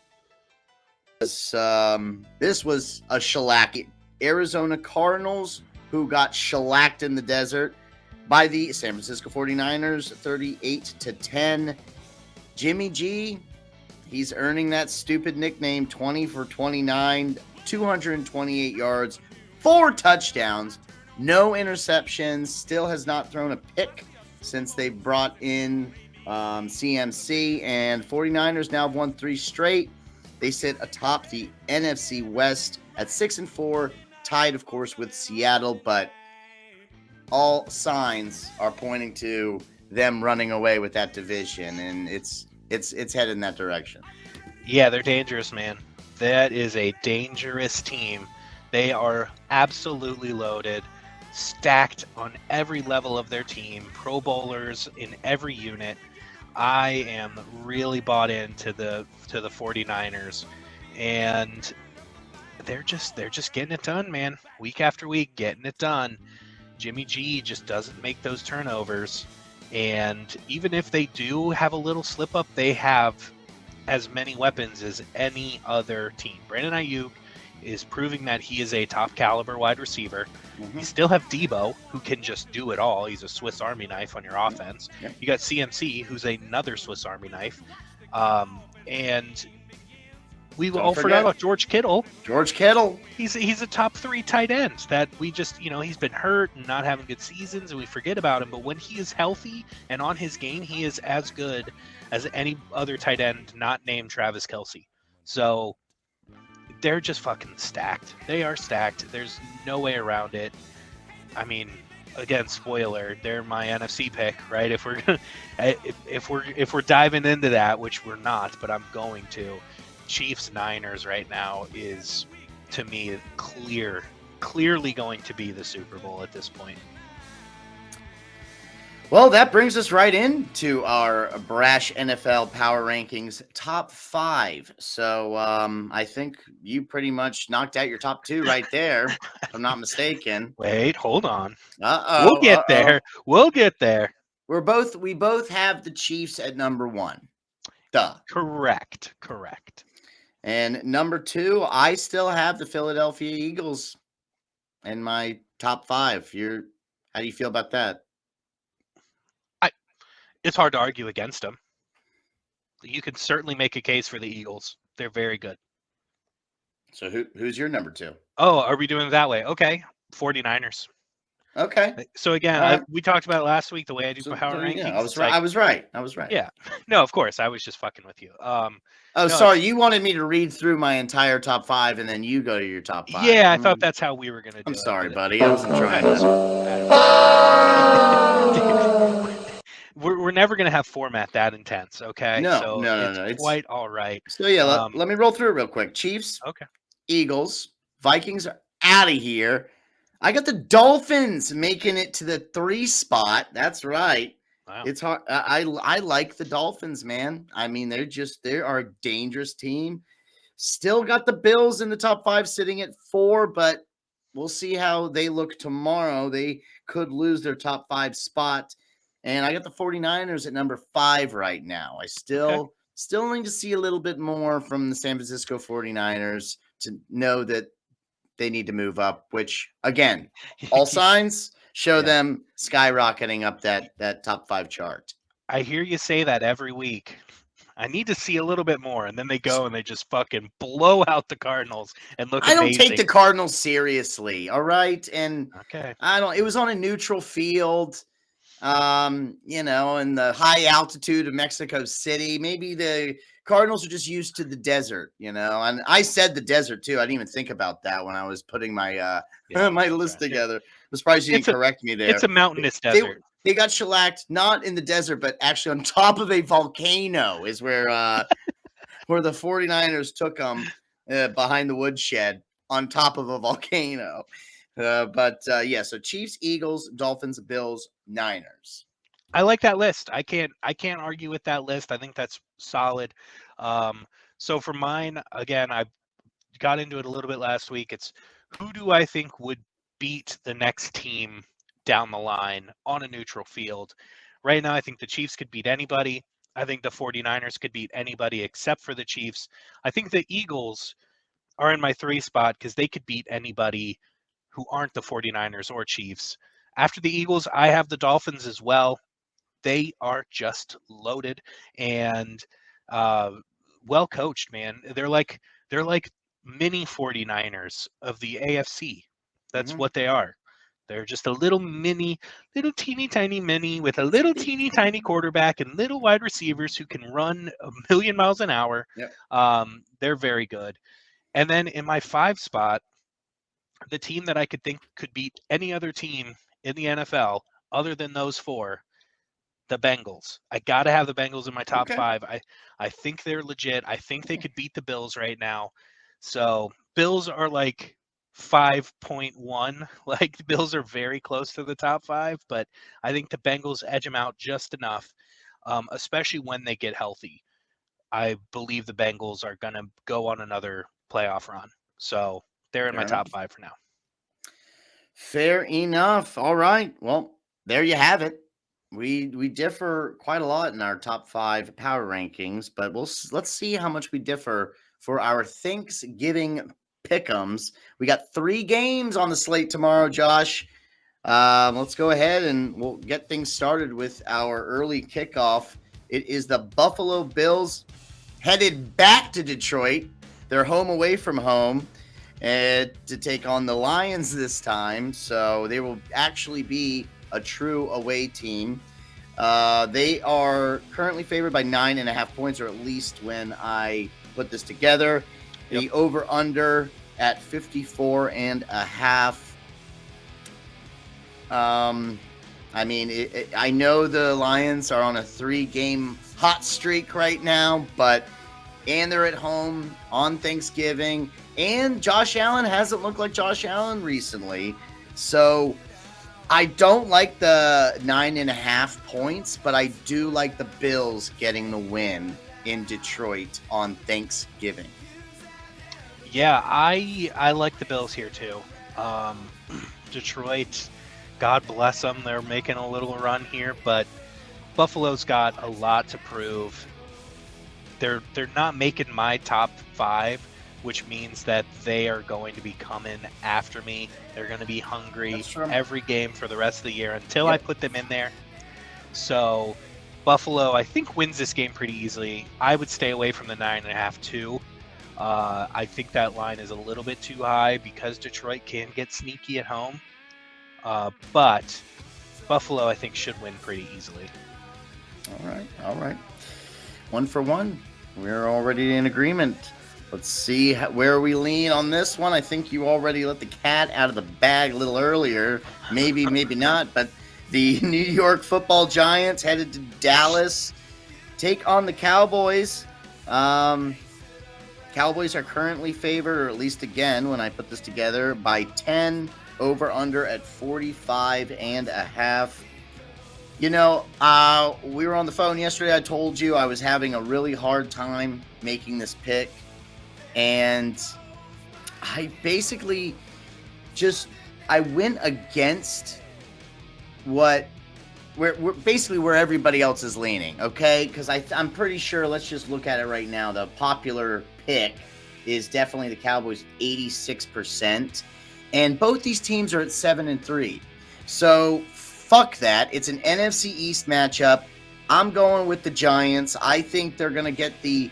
a shellac. Arizona Cardinals, who got shellacked in the desert by the San Francisco 49ers, 38-10. Jimmy G, he's earning that stupid nickname, 20 for 29, 228 yards, 4 touchdowns, no interceptions, still has not thrown a pick since they brought in CMC, and 49ers now have won 3 straight. They sit atop the NFC West at 6-4, tied, of course, with Seattle, but all signs are pointing to them running away with that division, and it's headed in that direction. Yeah, they're dangerous, man. That is a dangerous team. They are absolutely loaded, stacked on every level of their team, Pro Bowlers in every unit. I am really bought into the 49ers, and they're just getting it done, man. Week after week, getting it done. Jimmy G just doesn't make those turnovers, and even if they do have a little slip up, they have as many weapons as any other team. Brandon Ayuk is proving that he is a top caliber wide receiver. Mm-hmm. You still have Debo, who can just do it all. He's a Swiss Army knife on your offense. Yeah. You got CMC, who's another Swiss Army knife. And we all forgot about George Kittle. George Kittle. He's a top 3 tight end that we just, he's been hurt and not having good seasons, and we forget about him. But when he is healthy and on his game, he is as good as any other tight end not named Travis Kelce. So they're just fucking stacked. They are stacked. There's no way around it. I mean, again, spoiler, they're my NFC pick, right? If we're diving into that, which we're not, but I'm going to. Chiefs Niners right now is, to me, clearly going to be the Super Bowl at this point. Well, that brings us right into our Brash NFL Power Rankings top 5. So I think you pretty much knocked out your top 2 right there, if I'm not mistaken. Wait, hold on. We'll get there. We'll get there. We both have the Chiefs at number 1. Duh. Correct. And number 2, I still have the Philadelphia Eagles in my top 5. How do you feel about that? It's hard to argue against them. You can certainly make a case for the Eagles. They're very good. So who's your number 2? Oh, are we doing it that way? Okay. 49ers. Okay. So again, we talked about it last week, the way I do power rankings. Yeah, I was right. I was right. Yeah. No, of course. I was just fucking with you. Sorry. You wanted me to read through my entire top 5 and then you go to your top 5. Yeah, I thought that's how we were going to do it. I'm sorry, buddy. I wasn't trying to. We're never going to have format that intense, okay? No. It's quite all right. So, yeah, let me roll through it real quick. Chiefs, okay. Eagles, Vikings are out of here. I got the Dolphins making it to the 3 spot. That's right. Wow. It's hard. I like the Dolphins, man. I mean, they are a dangerous team. Still got the Bills in the top 5 sitting at 4, but we'll see how they look tomorrow. They could lose their top 5 spot. And I got the 49ers at number 5 right now. I Okay. still need to see a little bit more from the San Francisco 49ers to know that they need to move up, which again, all signs show Yeah. them skyrocketing up that top 5 chart. I hear you say that every week. I need to see a little bit more, and then they go and they just fucking blow out the Cardinals and look I don't take amazing. the Cardinals seriously, all right? And Okay. it was on a neutral field, in the high altitude of Mexico City. Maybe the Cardinals are just used to the desert, and I said the desert too. I didn't even think about that when I was putting my Yeah. my list together. I'm surprised you didn't correct me there. It's a mountainous They, desert. they got shellacked not in the desert, but actually on top of a volcano is where the 49ers took them behind the woodshed on top of a volcano. So Chiefs, Eagles, Dolphins, Bills, Niners. I like that list. I can't argue with that list. I think that's solid. So for mine, again, I got into it a little bit last week. It's who do I think would beat the next team down the line on a neutral field? Right now, I think the Chiefs could beat anybody. I think the 49ers could beat anybody except for the Chiefs. I think the Eagles are in my 3 spot because they could beat anybody who aren't the 49ers or Chiefs. After the Eagles, I have the Dolphins as well. They are just loaded and uh, well coached, man. They're like mini 49ers of the AFC. That's Mm-hmm. what they are. They're just a little teeny tiny mini with a little teeny tiny quarterback and little wide receivers who can run a million miles an hour. Yep. They're very good. And then in my 5 spot, the team that I could think could beat any other team in the NFL other than those 4, the Bengals. I got to have the Bengals in my top Okay. 5. I think they're legit. I think they could beat the Bills right now. So Bills are like 5.1. Like the Bills are very close to the top 5, but I think the Bengals edge them out just enough, especially when they get healthy. I believe the Bengals are going to go on another playoff run. So they're in my top 5 for now. Fair enough. All right. Well, there you have it. We differ quite a lot in our top 5 power rankings, but let's see how much we differ for our Thanksgiving pick'ems. We got 3 games on the slate tomorrow, Josh. Let's go ahead and we'll get things started with our early kickoff. It is the Buffalo Bills headed back to Detroit. They're home away from home to take on the Lions this time. So they will actually be a true away team. They are currently favored by 9.5 points, or at least when I put this together. Yep. The over-under at 54.5. I know the Lions are on a 3-game hot streak right now, and they're at home on Thanksgiving, and Josh Allen hasn't looked like Josh Allen recently. So I don't like the 9.5 points, but I do like the Bills getting the win in Detroit on Thanksgiving. Yeah, I like the Bills here too. Detroit, God bless them, they're making a little run here, but Buffalo's got a lot to prove. They're not making my top 5, which means that they are going to be coming after me. They're going to be hungry every game for the rest of the year until I put them in there. So Buffalo, I think, wins this game pretty easily. I would stay away from the 9.5 too. I think that line is a little bit too high because Detroit can get sneaky at home. But Buffalo, I think, should win pretty easily. All right. 1 for 1. We're already in agreement. Let's see where we lean on this one. I think you already let the cat out of the bag a little earlier. Maybe not. But the New York Football Giants headed to Dallas, take on the Cowboys. Cowboys are currently favored, or at least again, when I put this together, by 10, over under at 45.5. We were on the phone yesterday. I told you I was having a really hard time making this pick. And I basically I went against what basically where everybody else is leaning, okay? Because I'm pretty sure, let's just look at it right now. The popular pick is definitely the Cowboys, 86%. And both these teams are at 7-3. So fuck that. It's an NFC East matchup. I'm going with the Giants. I think they're going to get the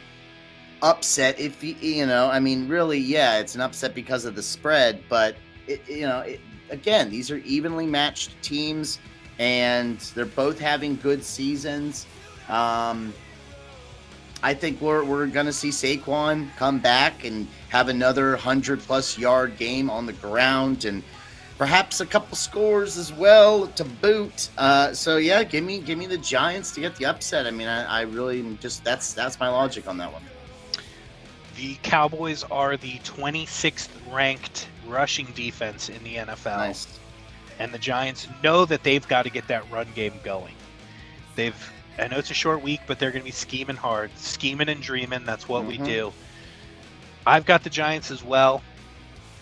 upset. If I mean, really, yeah, it's an upset because of the spread. But again, these are evenly matched teams, and they're both having good seasons. I think we're going to see Saquon come back and have another 100+ yard game on the ground, and perhaps a couple scores as well to boot. So yeah, give me the Giants to get the upset. I mean, I really just that's my logic on that one. The Cowboys are the 26th ranked rushing defense in the NFL. Nice. And the Giants know that they've got to get that run game going. I know it's a short week, but they're going to be scheming hard, scheming and dreaming. That's what we do. I've got the Giants as well.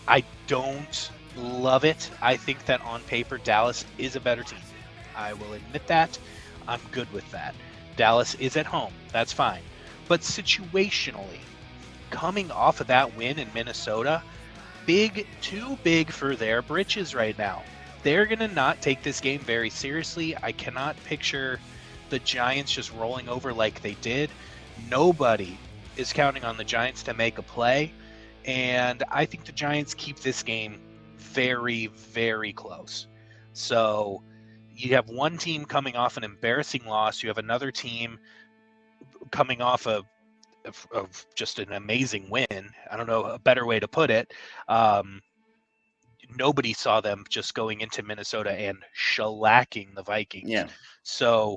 I don't love it. I think that on paper, Dallas is a better team. I will admit that. I'm good with that. Dallas is at home. That's fine. But situationally, coming off of that win in Minnesota, too big for their britches right now. They're going to not take this game very seriously. I cannot picture the Giants just rolling over like they did. Nobody is counting on the Giants to make a play. And I think the Giants keep this game very, very close. So you have one team coming off an embarrassing loss. You have another team coming off of just an amazing win. I don't know a better way to put it. Nobody saw them just going into Minnesota and shellacking the Vikings. Yeah. So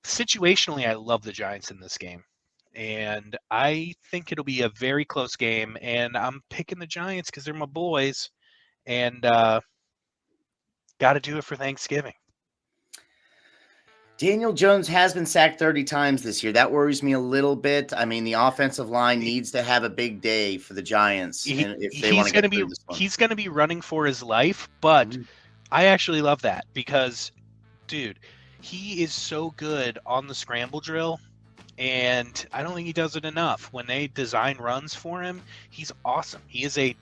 situationally, I love the Giants in this game. And I think it'll be a very close game. And I'm picking the Giants because they're my boys. And got to do it for Thanksgiving. Daniel Jones has been sacked 30 times this year. That worries me a little bit. I mean, the offensive line needs to have a big day for the Giants if they want to get through this one. He's going to be running for his life, but I actually love that because, dude, he is so good on the scramble drill, and I don't think he does it enough. When they design runs for him, he's awesome. He is a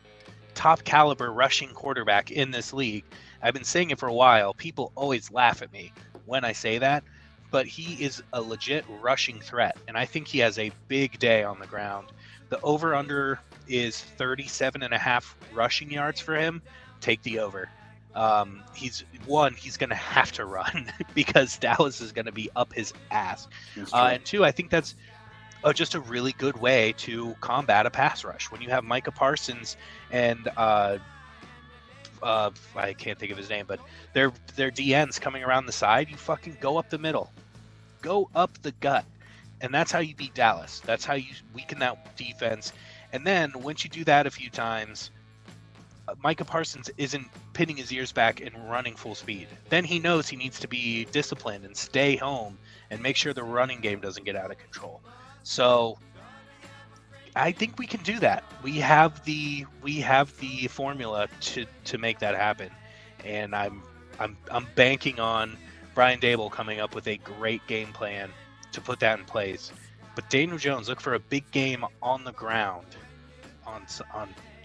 top caliber rushing quarterback in this league. I've been saying it for a while. People always laugh at me when I say that, but he is a legit rushing threat, and I think he has a big day on the ground. The over-under is 37.5 rushing yards for him. Take the over. He's going to have to run because Dallas is going to be up his ass. And two, I think that's just a really good way to combat a pass rush. When you have Micah Parsons and I can't think of his name, but their DNs coming around the side, you fucking go up the middle, go up the gut, and that's how you beat Dallas. That's how you weaken that defense. And then once you do that a few times, Micah Parsons isn't pinning his ears back and running full speed. Then he knows he needs to be disciplined and stay home and make sure the running game doesn't get out of control. So I think we can do that. We have the formula to make that happen, and I'm banking on Brian Dable coming up with a great game plan to put that in place. But Daniel Jones, look for a big game on the ground on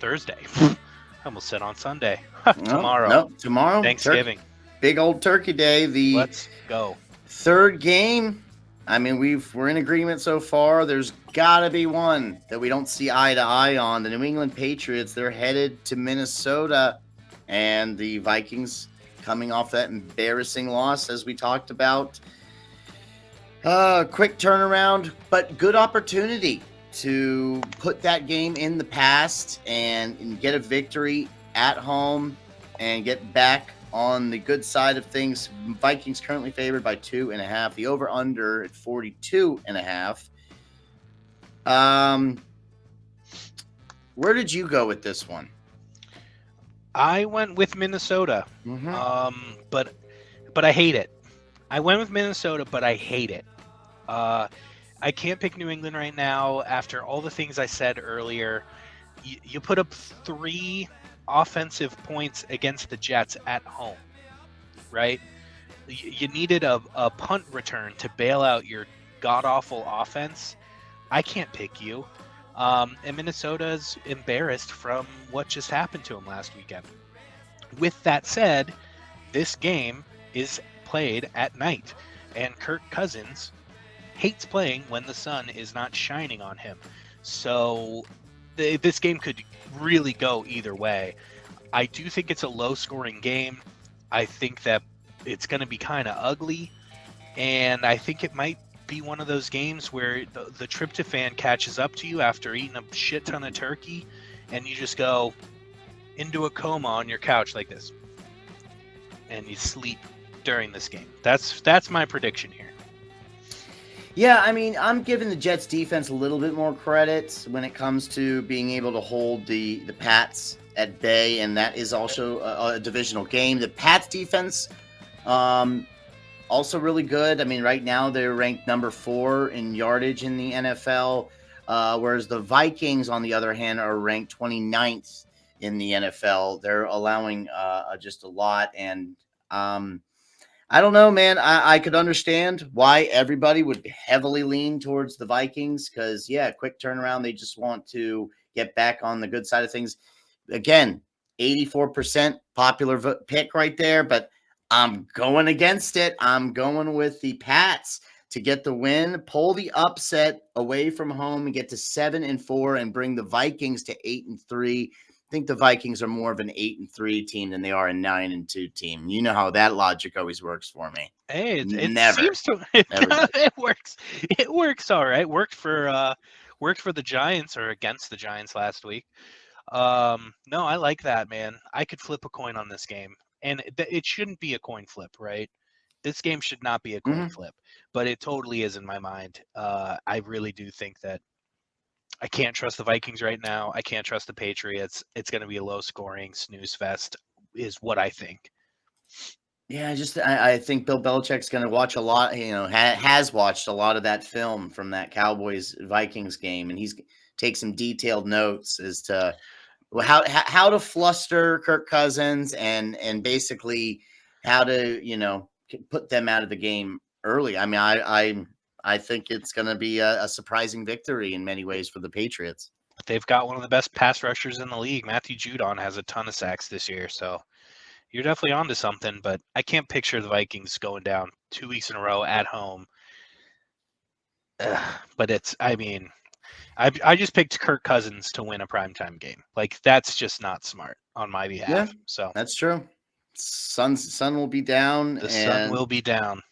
Thursday. I almost said on Sunday. Tomorrow. No, tomorrow. Thanksgiving. Big old Turkey Day. Let's go. Third game. I mean, we're in agreement so far. There's got to be one that we don't see eye to eye on. The New England Patriots, they're headed to Minnesota, and the Vikings coming off that embarrassing loss, as we talked about. Quick turnaround, but good opportunity to put that game in the past and get a victory at home and get back on the good side of things. Vikings currently favored by 2.5. The over-under at 42.5. Where did you go with this one? I went with Minnesota, but I hate it. I went with Minnesota, but I hate it. Uh, I can't pick New England right now after all the things I said earlier. You put up 3 offensive points against the Jets at home, right? You needed a punt return to bail out your god awful offense. I can't pick you. And Minnesota's embarrassed from what just happened to them last weekend. With that said, this game is played at night, and Kirk Cousins hates playing when the sun is not shining on him. So this game could really go either way. I do think it's a low scoring game. I think that it's going to be kind of ugly. And I think it might be one of those games where the tryptophan catches up to you after eating a shit ton of turkey, and you just go into a coma on your couch like this, and you sleep during this game. That's my prediction here. Yeah, I mean, I'm giving the Jets defense a little bit more credit when it comes to being able to hold the Pats at bay, and that is also a divisional game. The Pats defense, also really good. I mean, right now they're ranked number 4 in yardage in the NFL, whereas the Vikings, on the other hand, are ranked 29th in the NFL. They're allowing just a lot, and I don't know, man. I could understand why everybody would heavily lean towards the Vikings because, yeah, quick turnaround. They just want to get back on the good side of things. Again, 84% popular pick right there, but I'm going against it. I'm going with the Pats to get the win, pull the upset away from home, and get to 7-4, and bring the Vikings to 8-3. I think the Vikings are more of an 8-3 team than they are a 9-2 team. You know how that logic always works for me. Hey, it Never. seems to it works. It works all right. Worked for the Giants or against the Giants last week. No, I like that, man. I could flip a coin on this game, and it shouldn't be a coin flip, right? This game should not be a coin flip, but it totally is in my mind. I really do think that I can't trust the Vikings right now. I can't trust the Patriots. It's going to be a low scoring snooze fest, is what I think. Yeah, I think Bill Belichick's going to watch a lot, has watched a lot of that film from that Cowboys Vikings game, and he's take some detailed notes as to how to fluster Kirk Cousins and basically how to put them out of the game early. I mean, I think it's going to be a surprising victory in many ways for the Patriots. They've got one of the best pass rushers in the league. Matthew Judon has a ton of sacks this year, so you're definitely onto something. But I can't picture the Vikings going down 2 weeks in a row at home. But I mean, I just picked Kirk Cousins to win a primetime game. Like, that's just not smart on my behalf. Yeah, so that's true. Sun will be down. The sun will be down.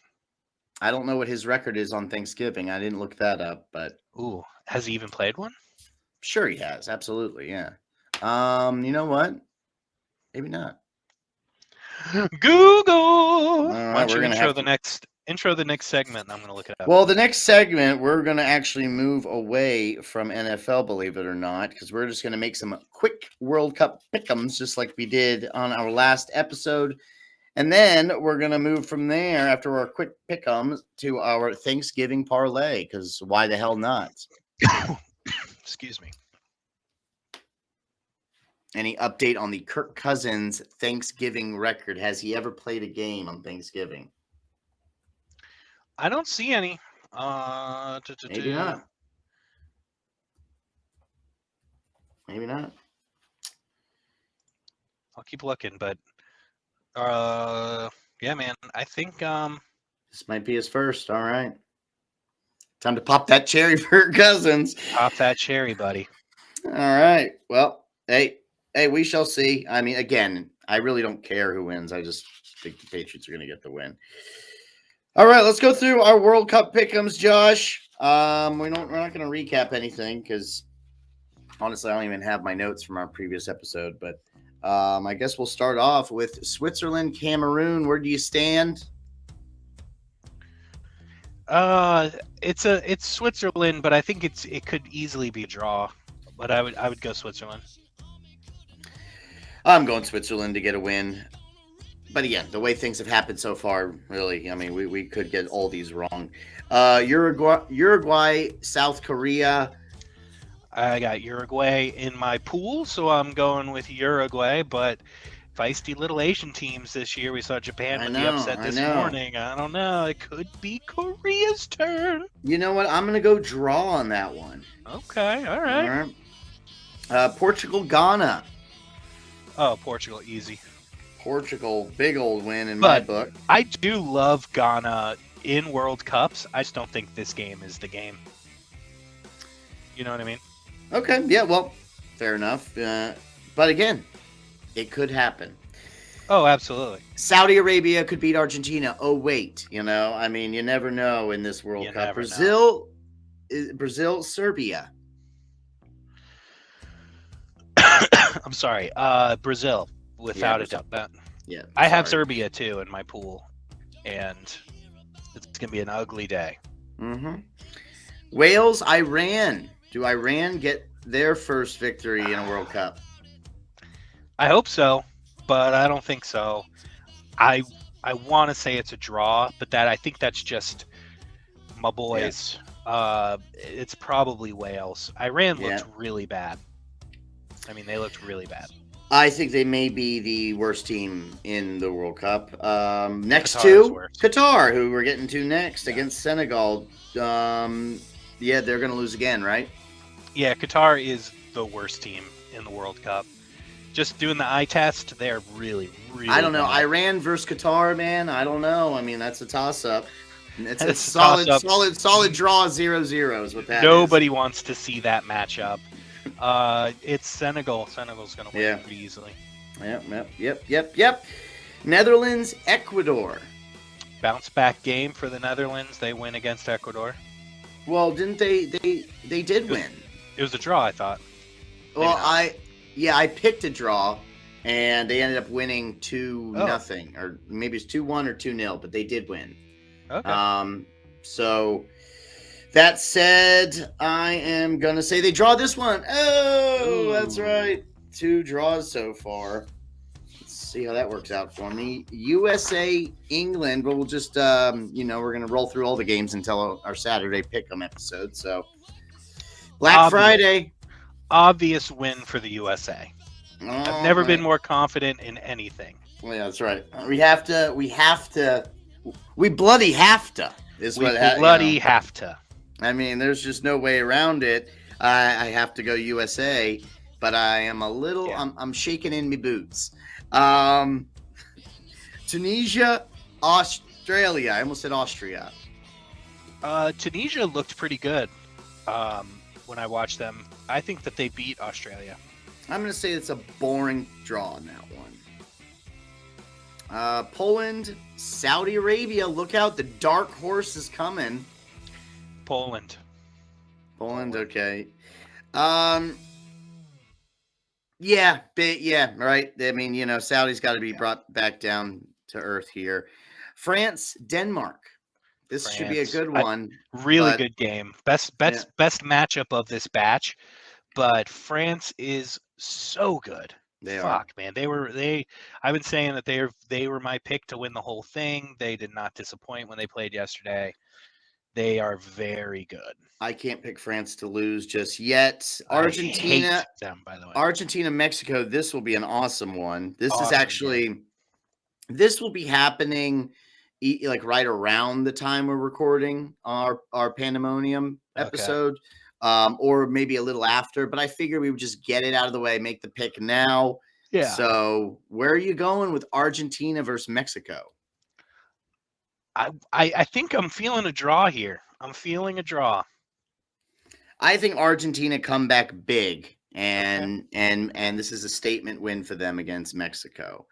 I don't know what his record is on Thanksgiving. I didn't look that up, but has he even played one? Sure, he has. Absolutely, yeah. You know what? Maybe not. Google. Right, Why don't you intro the next segment? I'm going to look it up. Well, the next segment, we're going to actually move away from NFL, believe it or not, because we're just going to make some quick World Cup pick'ems, just like we did on our last episode. And then we're going to move from there after our quick pick'ems to our Thanksgiving parlay, because why the hell not? Excuse me. Any update on the Kirk Cousins Thanksgiving record? Has he ever played a game on Thanksgiving? I don't see any. Maybe not. Maybe not. I'll keep looking, but yeah, man. I think this might be his first. All right. Time to pop that cherry for Cousins. Pop that cherry, buddy. All right. Well, hey, we shall see. I mean, again, I really don't care who wins. I just think the Patriots are going to get the win. All right, let's go through our World Cup pick'ems, Josh. We're not going to recap anything because honestly, I don't even have my notes from our previous episode. But I guess we'll start off with Switzerland, Cameroon. Where do you stand? It's Switzerland, but I think it could easily be a draw. But I would go Switzerland. I'm going Switzerland to get a win. but again, the way things have happened so far, really, I mean, we could get all these wrong. Uruguay, South Korea. I got Uruguay in my pool, so I'm going with Uruguay. But feisty little Asian teams this year. We saw Japan I with the know, upset I this know. morning. I don't know. It could be Korea's turn. You know what? I'm going to go draw on that one. Okay, all All right. right. Portugal, Ghana. Oh, Portugal, easy. Portugal, big old win in my But book. I do love Ghana in World Cups. I just don't think this game is the game. You know what I mean? Okay, yeah, well, fair enough. But again, it could happen. Oh, absolutely. Saudi Arabia could beat Argentina. Oh, wait, I mean, you never know in this World You Cup. never know. Brazil, Serbia. I'm sorry. Brazil, without a Brazil. doubt. Yeah, I have sorry. Serbia too in my pool, and it's gonna be an ugly day. Mm-hmm. Wales, Iran. Do Iran get their first victory in a World Cup? I hope so, but I don't think so. I want to say it's a draw, but I think that's just my boys. It's probably Wales. Iran looked really bad. I mean, they looked really bad. I think they may be the worst team in the World Cup. Next Qatar's to worse. Qatar, who we're getting to next against Senegal. Yeah, they're going to lose again, right? Yeah, Qatar is the worst team in the World Cup. Just doing the eye test, they're really, really I don't know. bad. Iran versus Qatar, man. I don't know. I mean, that's a toss-up. It's a That's a toss-up. solid draw 0-0 is what that Nobody wants to see that matchup. It's Senegal. Senegal's going to win pretty easily. Yep. Netherlands, Ecuador. Bounce back game for the Netherlands. They win against Ecuador. Well, didn't they did win. It was a draw, I thought. Well, I picked a draw, and they ended up winning 2-0, or maybe it's 2-1 or 2-0, but they did win. Okay. So that said, I am gonna say they draw this one. Oh, that's right. 2 draws so far. Let's see how that works out for me. USA, England, but we'll just we're gonna roll through all the games until our Saturday pick'em episode. So Black Friday. Obvious win for the USA. I've never been more confident in anything. Well, yeah, that's right. We bloody have to. Have to. I mean, there's just no way around it. I have to go USA, but I am a little. Yeah. I'm shaking in my boots. Tunisia, Australia. I almost said Austria. Tunisia looked pretty good when I watched them. I think that they beat Australia. I'm going to say it's a boring draw on that one. Poland, Saudi Arabia. Look out. The dark horse is coming. Poland. Okay. Yeah, right. I mean, Saudi's got to be brought back down to earth here. France, Denmark. This should be a good one. Really good game. Best matchup of this batch. But France is so good. Fuck, man. I've been saying that they were my pick to win the whole thing. They did not disappoint when they played yesterday. They are very good. I can't pick France to lose just yet. Argentina, I hate them, by the way. Argentina, Mexico. This will be an awesome one. This will be happening like right around the time we're recording our Pandemonium episode. Or maybe a little after, but I figured we would just get it out of the way, make the pick now. Yeah. So where are you going with Argentina versus Mexico? I think I'm feeling a draw here. I'm feeling a draw. I think Argentina come back big, and this is a statement win for them against Mexico.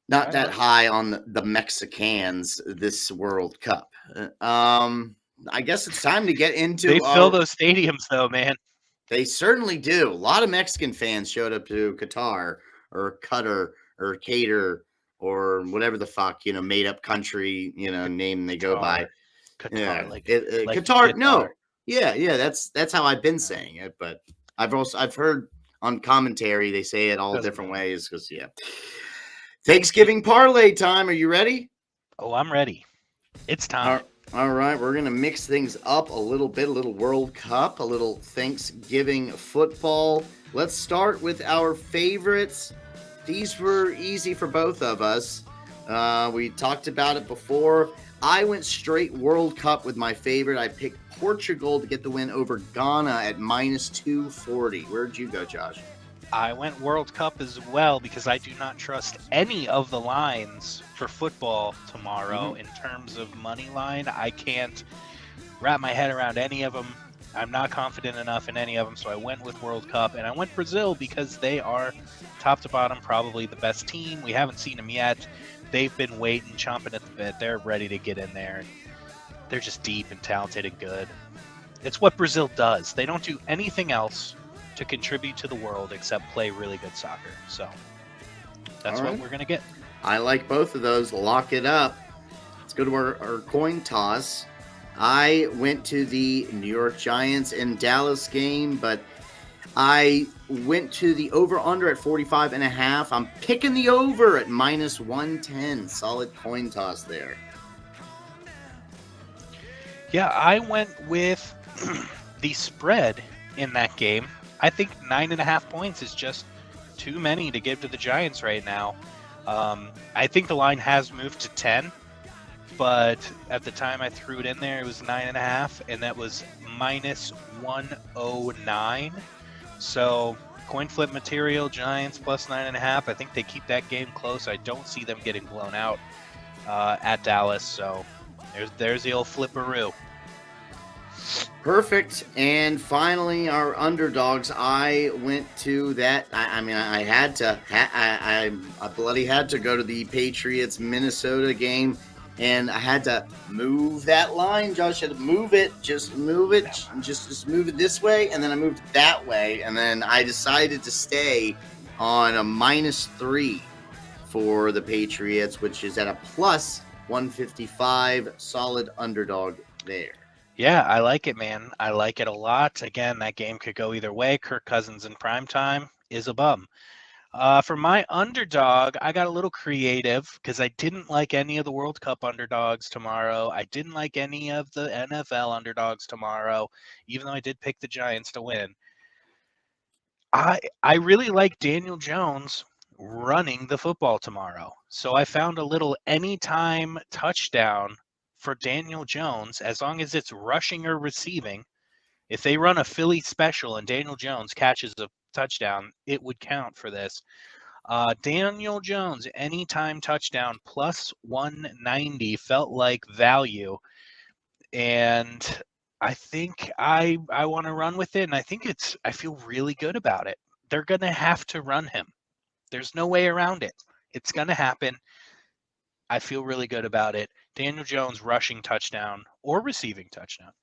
Not that high on the Mexicans this World Cup. I guess it's time to get into. They fill those stadiums, though, man. They certainly do. A lot of Mexican fans showed up to Qatar or Qatar or Cater or whatever the fuck made up country name they go by. Qatar, Qatar. No, yeah. That's how I've been saying it. But I've heard on commentary they say it all different ways because Thanksgiving parlay time. Are you ready? Oh, I'm ready. It's time. All right, we're going to mix things up a little bit, a little World Cup, a little Thanksgiving football. Let's start with our favorites. These were easy for both of us. We talked about it before. I went straight World Cup with my favorite. I picked Portugal to get the win over Ghana at minus 240. Where'd you go, Josh? I went World Cup as well because I do not trust any of the lines for football tomorrow in terms of money line. I can't wrap my head around any of them. I'm not confident enough in any of them, so I went with World Cup, and I went Brazil because they are top to bottom probably the best team. We haven't seen them yet. They've been waiting, chomping at the bit. They're ready to get in there. They're just deep and talented and good. It's what Brazil does. They don't do anything else to contribute to the world except play really good soccer. So that's what we're going to get. I like both of those. Lock it up. Let's go to our coin toss. I went to the New York Giants and Dallas game, but I went to the over-under at 45.5. I'm picking the over at minus 110. Solid coin toss there. Yeah, I went with the spread in that game. I think 9.5 points is just too many to give to the Giants right now. I think the line has moved to 10, but at the time I threw it in there, it was 9.5, and that was minus 109. So coin flip material, Giants plus 9.5. I think they keep that game close. I don't see them getting blown out at Dallas. So there's the old flipperoo. Perfect. And finally, our underdogs. I went to that. I had to. I bloody had to go to the Patriots Minnesota game, and I had to move that line. Josh had to move it. Just move it. Just move it this way, and then I moved it that way, and then I decided to stay on a minus 3 for the Patriots, which is at a plus 155. Solid underdog there. Yeah, I like it, man. I like it a lot. Again, that game could go either way. Kirk Cousins in primetime is a bum. For my underdog, I got a little creative because I didn't like any of the World Cup underdogs tomorrow. I didn't like any of the NFL underdogs tomorrow, even though I did pick the Giants to win. I really like Daniel Jones running the football tomorrow. So I found a little anytime touchdown for Daniel Jones, as long as it's rushing or receiving. If they run a Philly special and Daniel Jones catches a touchdown, it would count for this. Daniel Jones, anytime touchdown, plus 190 felt like value. And I think I want to run with it. And I feel really good about it. They're going to have to run him. There's no way around it. It's going to happen. I feel really good about it. Daniel Jones rushing touchdown or receiving touchdown,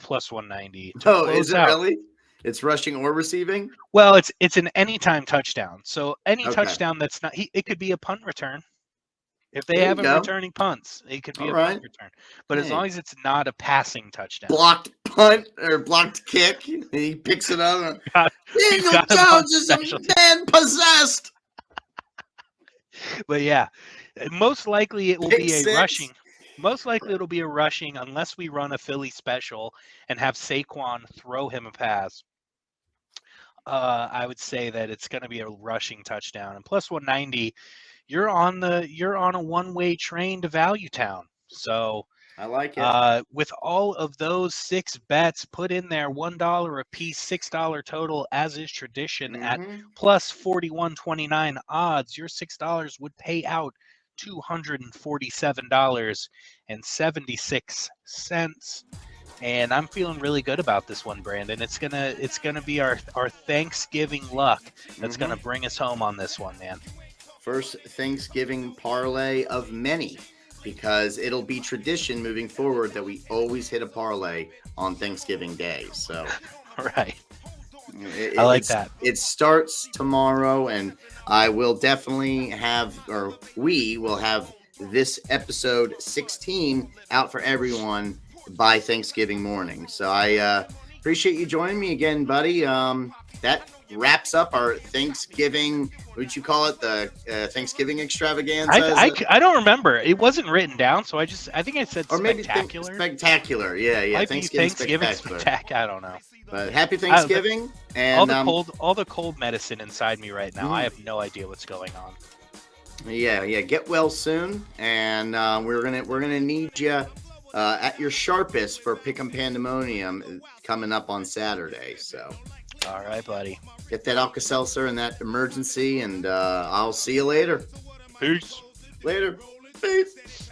plus 190. Oh, is it really? It's rushing or receiving? Well, it's an anytime touchdown. So any touchdown that's not, it could be a punt return. If they have him returning punts, it could be punt return. But as long as it's not a passing touchdown. Blocked punt or blocked kick, he picks it up. Daniel Jones is a man possessed. But yeah, most likely it will be a rushing. Most likely it'll be a rushing unless we run a Philly special and have Saquon throw him a pass. I would say that it's going to be a rushing touchdown, and plus 190. You're on a one-way train to Value Town. So I like it. With all of those 6 bets, put in there $1 a piece, $6 total, as is tradition, at plus 41.29 odds. Your $6 would pay out $247.76. And I'm feeling really good about this one, Brandon. It's gonna be our Thanksgiving luck that's gonna bring us home on this one, man. First Thanksgiving parlay of many, because it'll be tradition moving forward that we always hit a parlay on Thanksgiving Day. So, right. I like that. It starts tomorrow, and I will definitely have, or we will have, this episode 16 out for everyone by Thanksgiving morning. So I appreciate you joining me again, buddy. that wraps up our Thanksgiving. What would you call it? The Thanksgiving extravaganza? I don't remember. It wasn't written down, so I think I said or maybe spectacular. Spectacular. Yeah. Might Thanksgiving be Thanksgiving spectacular. I don't know. But happy Thanksgiving, and all the cold medicine inside me right now. I have no idea what's going on. Yeah. Get well soon, and we're gonna need you at your sharpest for Pick'em Pandemonium coming up on Saturday. So, all right, buddy. Get that Alka-Seltzer and that emergency, and I'll see you later. Peace. Later. Peace.